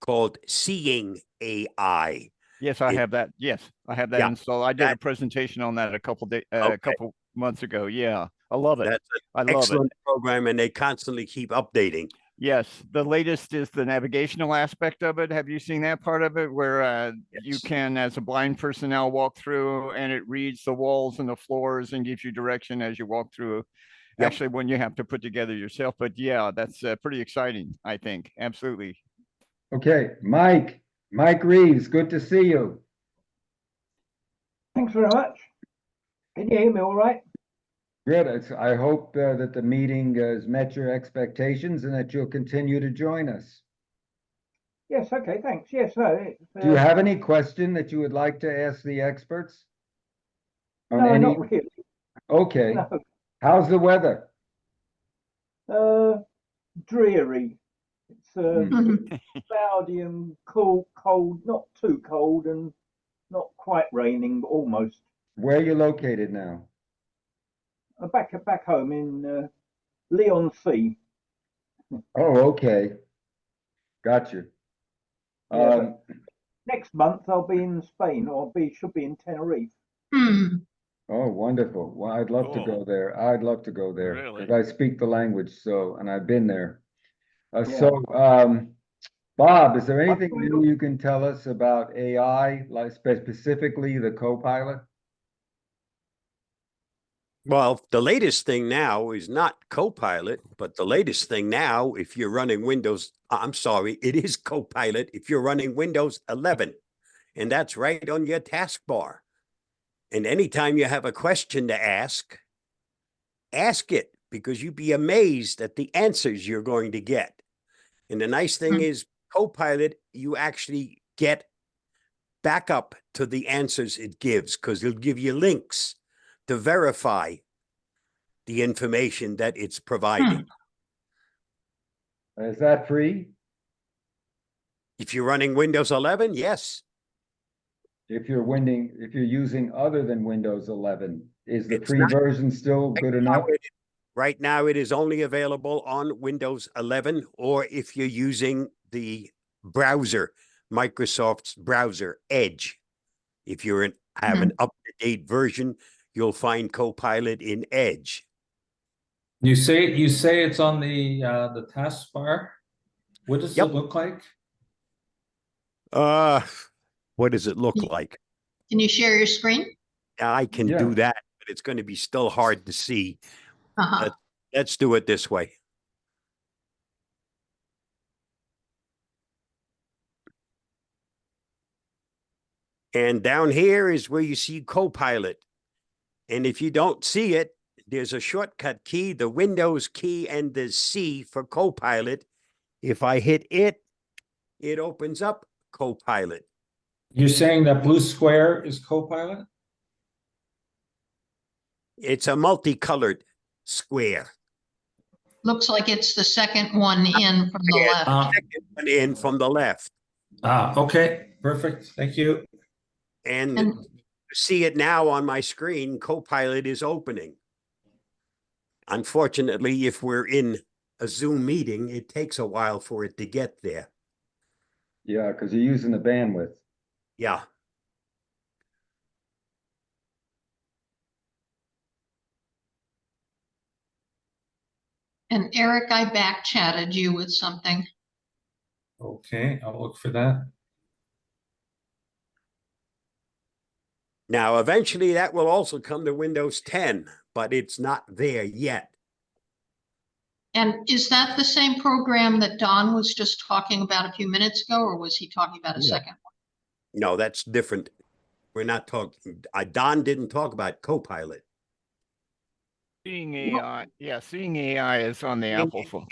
called Seeing AI? Yes, I have that. Yes, I have that Yeah, installed. I did a presentation on that a couple months ago. Yeah, I love it. That's I an love it. excellent program, and they constantly keep updating. Yes, the latest is the navigational aspect of it. Have you seen that part of it where you Yes. can, as a blind person now, walk through and it reads the walls and the floors and gives you direction as you walk through? Yep. Actually, when you have to put together yourself. But yeah, that's pretty exciting, I think. Absolutely. Okay, Mike Reeves, good to see you. Thanks very much. Can you hear me all right? Good. I hope that the meeting has met your expectations and that you'll continue to join us. Yes, okay, thanks. Yes, no. Do you have any question that you would like to ask the experts? On No, any? not really. Okay. No. How's the weather? Dreary. It's cloudy and cold, not too cold and not quite raining, but almost. Where are you located now? Back home in Leon Sea. Oh, okay. Gotcha. Yeah, next month I'll be in Spain, or should be in Tenerife. Oh, wonderful. Well, I'd love to go there. I'd love to go there Really? because I speak the language, and I've been there. Yeah. Bob, is there anything new you can tell us about AI, like specifically the Copilot? Well, the latest thing now is not Copilot, but the latest thing now, if you're running Windows, I'm sorry, it is Copilot if you're running Windows 11, and that's right on your taskbar. And anytime you have a question to ask it, because you'd be amazed at the answers you're going to get. And the nice thing is, Copilot, you actually get backup to the answers it gives, because it'll give you links to verify the information that it's providing. Is that free? If you're running Windows 11, yes. If you're using other than Windows 11, is the It's free not- version still good enough? Right now, it is only available on Windows 11, or if you're using the browser, Microsoft's browser, Edge. If you have an up-to-date version, you'll find Copilot in Edge. You say it's on the taskbar. What does it look like? What does it look like? Can you share your screen? I can do that, but it's going to be still hard to see. Let's do it this way. And down here is where you see Copilot. And if you don't see it, there's a shortcut key, the Windows key and the C for Copilot. If I hit it, it opens up Copilot. You're saying that blue square is Copilot? It's a multicolored square. Looks like it's the second one in from the left. Second one in from the left. Okay, perfect. Thank you. And you see it now on my screen, Copilot is opening. Unfortunately, if we're in a Zoom meeting, it takes a while for it to get there. Yeah, because you're using the bandwidth. Yeah. And Eric, I back chatted you with something. Okay, I'll look for that. Now, eventually that will also come to Windows 10, but it's not there yet. And is that the same program that Don was just talking about a few minutes ago, or was he talking about a Yeah. second one? No, that's different. We're not talking, Don didn't talk about Copilot. Seeing AI, yeah, Seeing AI is on the Apple phone.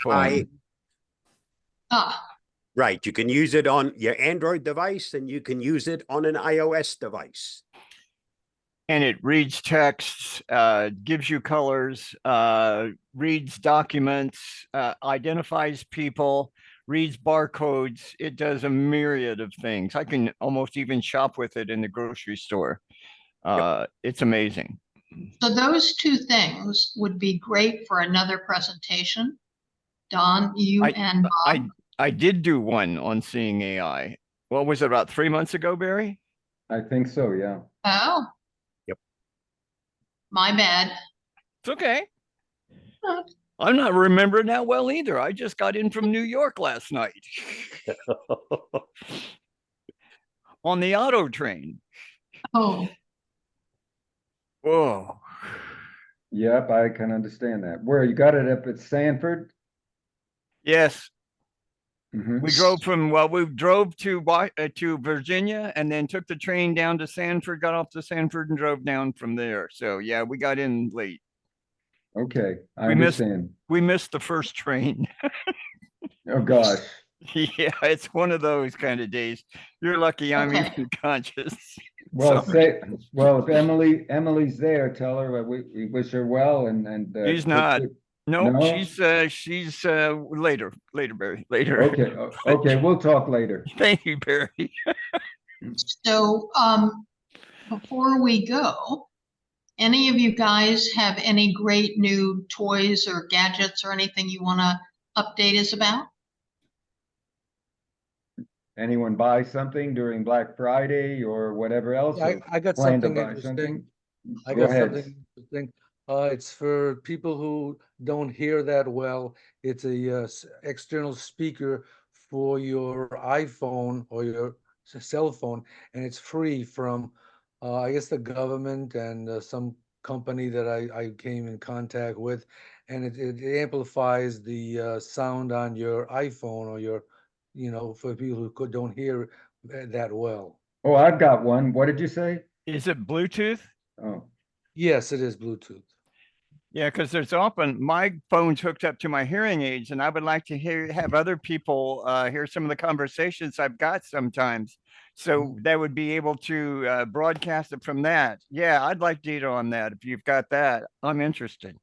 Ah, Right, you can use it on your Android device and you can use it on an iOS device. And it reads texts, gives you colors, reads documents, identifies people, reads barcodes. It does a myriad of things. I can almost even shop with it in the grocery store. It's amazing. so those two things would be great for another presentation. Don, you and Bob. I did do one on Seeing AI. What was it, about 3 months ago, Barry? I think so, yeah. Oh. Yep. My bad. It's okay. I'm not remembering that well either. I just got in from New York last night on the auto train. Oh. Whoa. Yep, I can understand that. Where, you got it up at Sanford? Yes. Mhm. We drove to Virginia and then took the train down to Sanford, got off to Sanford and drove down from there. So yeah, we got in late. Okay, I We missed- understand. We missed the first train. Oh, gosh. Yeah, it's one of those kind of days. You're lucky I'm Okay. even conscious. Well, So- if Emily's there, tell her we wish her well and. She's take not. good- No, No? she's later, Barry, later. Okay, okay, we'll talk later. Thank you, Barry. So, before we go, any of you guys have any great new toys or gadgets or anything you want to update us about? Anyone buy something during Black Friday or whatever else? I, or I got plan to something buy interesting. I Go got ahead. something interesting. It's for people who don't hear that well. It's a external speaker for your iPhone or your cell phone, and it's free from, I guess, the government and some company that I came in contact with, and it amplifies the sound on your iPhone or your, for people who don't hear that well. Oh, I've got one. What did you say? Is it Bluetooth? Oh, Yes, it is Bluetooth. Yeah, because there's often my phone's hooked up to my hearing aids, and I would like to have other people hear some of the conversations I've got sometimes. So they would be able to broadcast it from that. Yeah, I'd like data on that. If you've got that, I'm interested.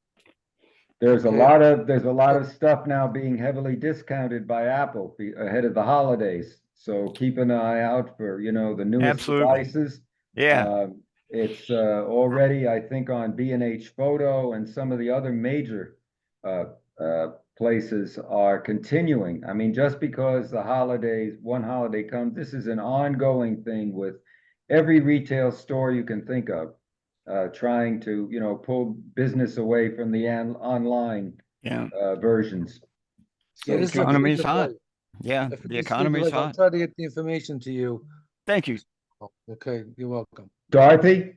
there's a Okay. lot of stuff now being heavily discounted by Apple ahead of the holidays. So keep an eye out for, the newest Absolutely. devices. Yeah. It's already, I think, on B&H Photo and some of the other major places are continuing. I mean, just because one holiday comes, this is an ongoing thing with every retail store you can think of, trying to, pull business away from the online Yeah. versions. Yeah, So this is a economy's free hot. device. Yeah, If the it's free economy's device, I'll hot. try to get the information to you. Thank you. Okay, you're welcome. Dorothy?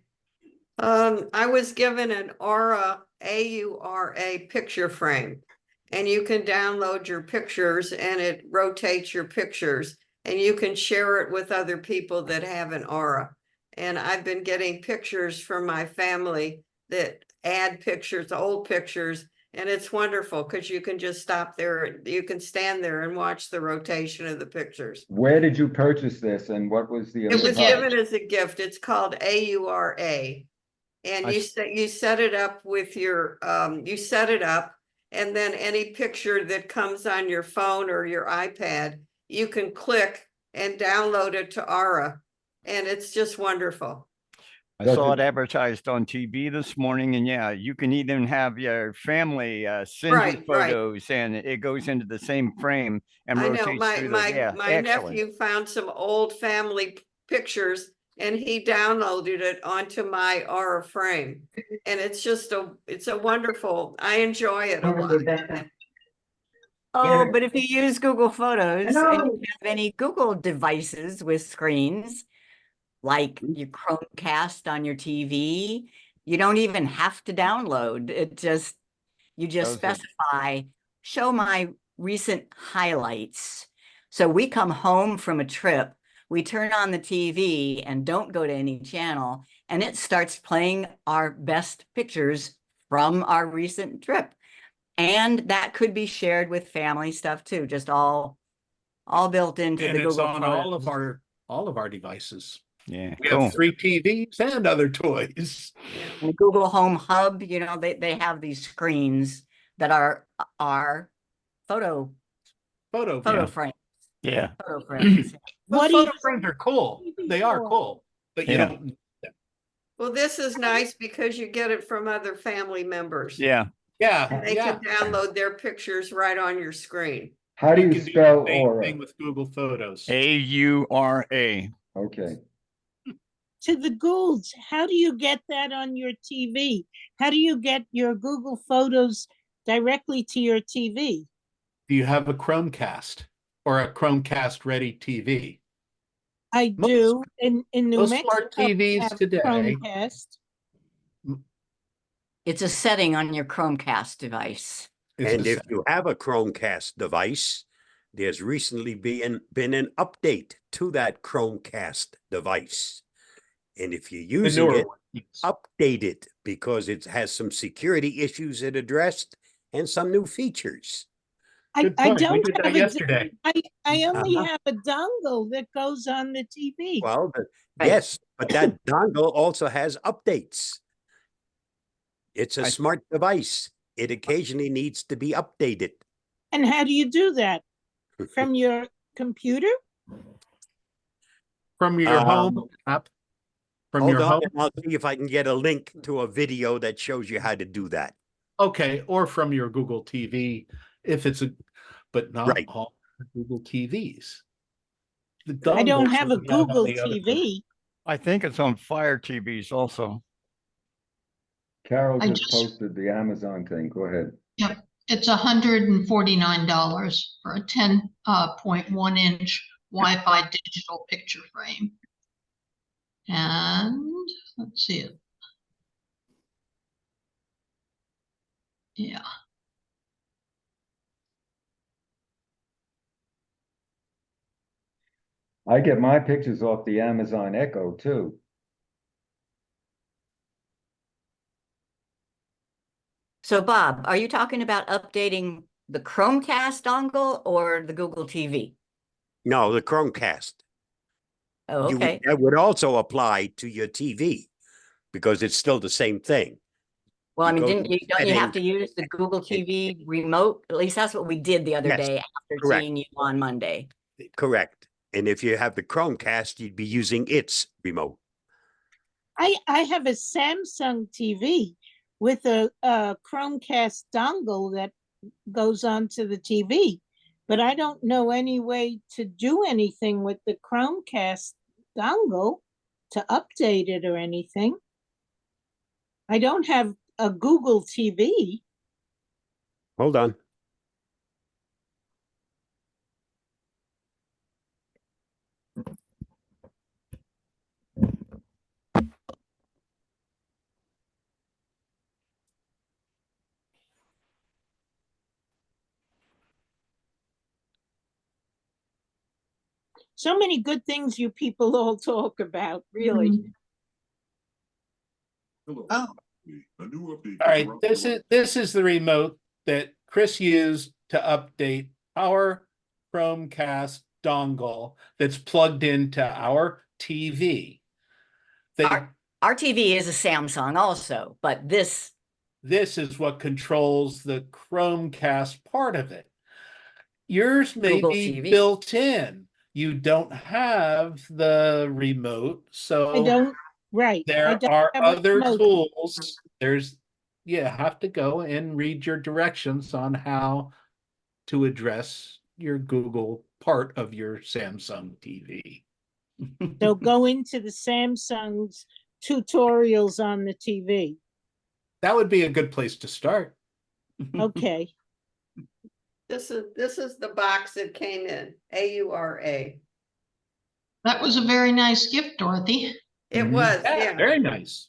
I was given an Aura, AURA picture frame. And you can download your pictures and it rotates your pictures. And you can share it with other people that have an Aura. And I've been getting pictures from my family that add pictures, old pictures. And it's wonderful because you can just stop there. You can stand there and watch the rotation of the pictures. Where did you purchase this and what was the? It was price? given as a gift. It's called AURA. And I you set it up with your, you set it up. And then any picture that comes on your phone or your iPad, you can click and download it to Aura. And it's just wonderful. I Does saw it- it advertised on TV this morning, and yeah, you can even have your family send Right, you right. photos, and it goes into the same frame and I know rotates my, through my, yeah, my excellent. nephew found some old family pictures and he downloaded it onto my Aura frame. And it's just it's a wonderful, I enjoy it a lot. Oh, but if you use Google Photos and you have any Google devices with screens, like your Chromecast on your TV. You don't even have to download. You just Does it? specify, show my recent highlights. So we come home from a trip, we turn on the TV and don't go to any channel, and it starts playing our best pictures from our recent trip. And that could be shared with family stuff too, just all built into And the it's Google on Photos. all of our devices. Yeah, We cool. have 3 TVs and other toys. And the Google Home Hub, you know, they have these screens that are photo Photo frames. Yeah. Photo frames. Well, What do you photo frames are cool. They are for? cool, but you Yeah. don't. Well, this is nice because you get it from other family members. Yeah. Yeah, And they yeah. can download their pictures right on your screen. How do you can do spell the same Aura? thing with Google Photos. AURA. Okay. To the Goulds, how do you get that on your TV? How do you get your Google Photos directly to your TV? Do you have a Chromecast or a Chromecast ready TV? I Most- do. In New Most Mexico, smart TVs have today, Chromecast. It's a setting on your Chromecast device. is And a if you have a Chromecast device, there's recently been an update to that Chromecast device. And if you're the using newer it, one. Yes. update it because it has some security issues it addressed and some new features. Good I point. We don't did that have a, yesterday. I only Uh-huh. have a dongle that goes on the TV. Well, Right. yes, but that dongle also has updates. It's a I- smart device. It occasionally needs to be updated. And how do you do that? From your computer? From your home app. From Hold your on, home. and I'll see if I can get a link to a video that shows you how to do that. Okay, or from your Google TV, if it's but not Right. all Google TVs. I don't dongles have a that we on Google the other- TV. I think it's on Fire TVs also. Carol I just just- posted the Amazon thing. Go ahead. Yep, it's $149 for a 10.1 inch Wi-Fi digital picture frame. And let's see it. Yeah, I get my pictures off the Amazon Echo too. So Bob, are you talking about updating the Chromecast dongle or the Google TV? No, the Chromecast. Oh, okay. That would also apply to your TV because it's still the same thing. Well, I you mean, go don't to you have settings. to use the Google TV remote? At least that's what we did the other Yes, day after correct. seeing you on Monday. Correct. And if you have the Chromecast, you'd be using its remote. I have a Samsung TV with a Chromecast dongle that goes onto the TV, but I don't know any way to do anything with the Chromecast dongle to update it or anything. I don't have a Google TV. Hold on. So many good things you people all talk about, really. Oh, All right, this is the remote that Chris used to update our Chromecast dongle that's plugged into our TV. Our TV is a Samsung also, but this This is what controls the Chromecast part of it. Yours may Google be TV. built in. You don't have the remote, so I don't, right. I there don't are have a other remote. tools. You have to go and read your directions on how to address your Google part of your Samsung TV. So go into the Samsung's tutorials on the TV. That would be a good place to start. Okay. This is the box that came in, AURA. That was a very nice gift, Dorothy. It Mhm. was, Yeah, yeah. very nice.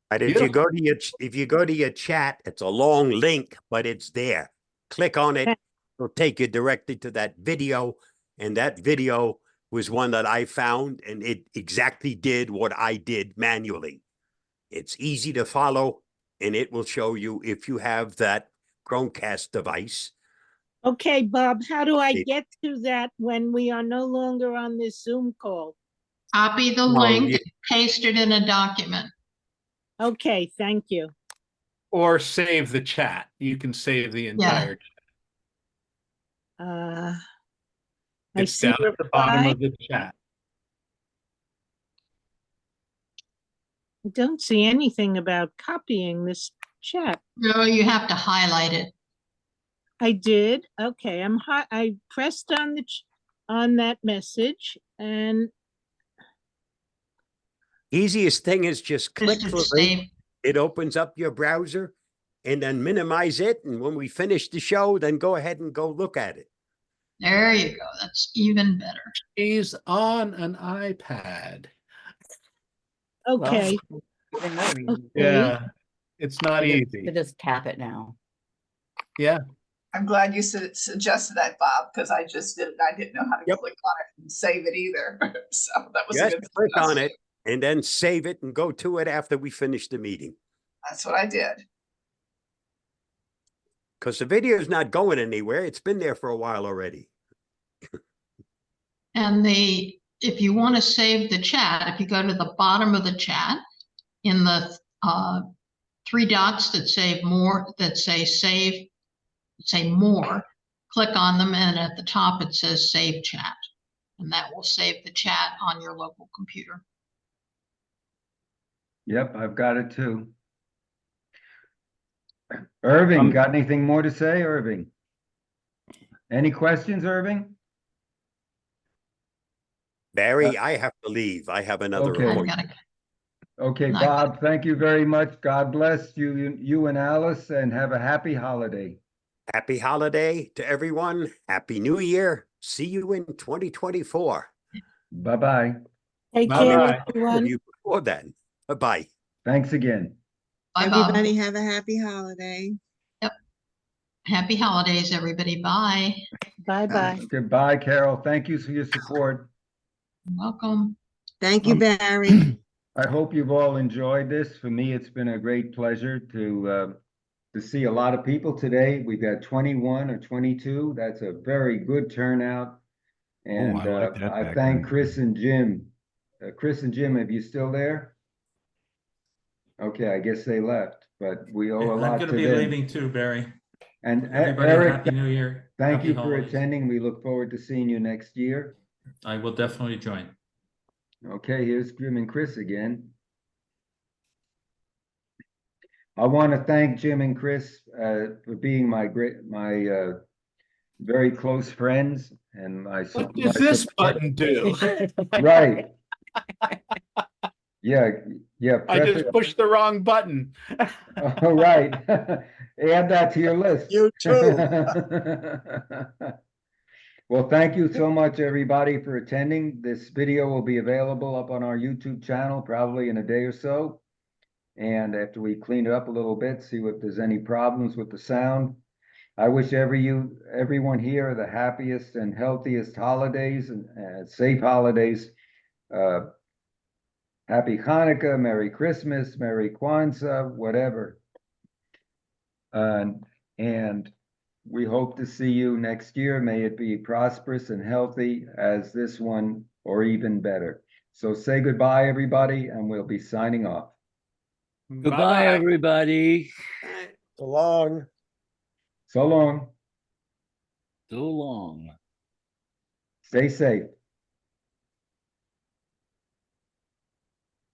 But if you go to your chat, it's a long link, but it's there. Click on it. It'll take you directly to that video. And that video was one that I found, and it exactly did what I did manually. It's easy to follow, and it will show you if you have that Chromecast device. Okay, Bob, how do I It- get to that when we are no longer on this Zoom call? Copy the No, link, you- paste it in a document. Okay, thank you. Or save the chat. You can save the entire chat. I It's see down at the bottom reply. of the chat. I don't see anything about copying this chat. No, you have to highlight it. I did. Okay, I pressed on on that message and Easiest thing is just click Just the hit link. save. It opens up your browser, and then minimize it. And when we finish the show, then go ahead and go look at it. There you go. That's even better. She's on an iPad. okay. Yeah, it's not You easy. just tap it now. Yeah, I'm glad you suggested that, Bob, because I just didn't. I didn't know how to Yep. click on it and save it either. So that was a Just good click on suggestion. it and then save it and go to it after we finish the meeting. That's what I did. Because the video is not going anywhere. It's been there for a while already. And if you want to save the chat, if you go to the bottom of the chat in the three dots that say more, that say save, say more, click on them, and at the top it says save chat. And that will save the chat on your local computer. Yep, I've got it too. Irving, got anything more to say, Irving? Any questions, Irving? Barry, I have to leave. I have another Okay. I've appointment. got to Okay, Not Bob, thank you very much. God bless you and Alice, and have a happy holiday. Happy holiday to everyone. Happy New Year. See you in 2024. Bye-bye. Take Bye-bye. care, everyone. You before then. Bye-bye. Thanks again. Bye, Bob. Everybody have a happy holiday. Happy holidays, everybody. Bye. Bye-bye. Goodbye, Carol. Thank you for your support. Welcome. Thank you, Barry. I hope you've all enjoyed this. For me, it's been a great pleasure to see a lot of people today. We've got 21 or 22. That's a very good turnout. And I like that I background. thank Chris and Jim. Chris and Jim, are you still there? Okay, I guess they left, but we owe a I'm lot gonna to be them. leaving too, Barry. And Everybody, Eric, Happy New Year. thank Happy you for holidays. attending. We look forward to seeing you next year. I will definitely join. Okay, here's Jim and Chris again. I want to thank Jim and Chris for being my very close friends and my. What does this button do? Right. Yeah, yeah. I press just it. pushed the wrong button. All right. Add that to your list. You too. Well, thank you so much, everybody, for attending. This video will be available up on our YouTube channel probably in a day or so. And after we clean it up a little bit, see if there's any problems with the sound. I wish everyone here the happiest and healthiest holidays and safe holidays. Happy Hanukkah, Merry Christmas, Merry Kwanzaa, whatever. And we hope to see you next year. May it be prosperous and healthy as this one, or even better. So say goodbye, everybody, and we'll be signing off. Goodbye, Bye-bye. everybody. So long. So long. So long. Stay safe.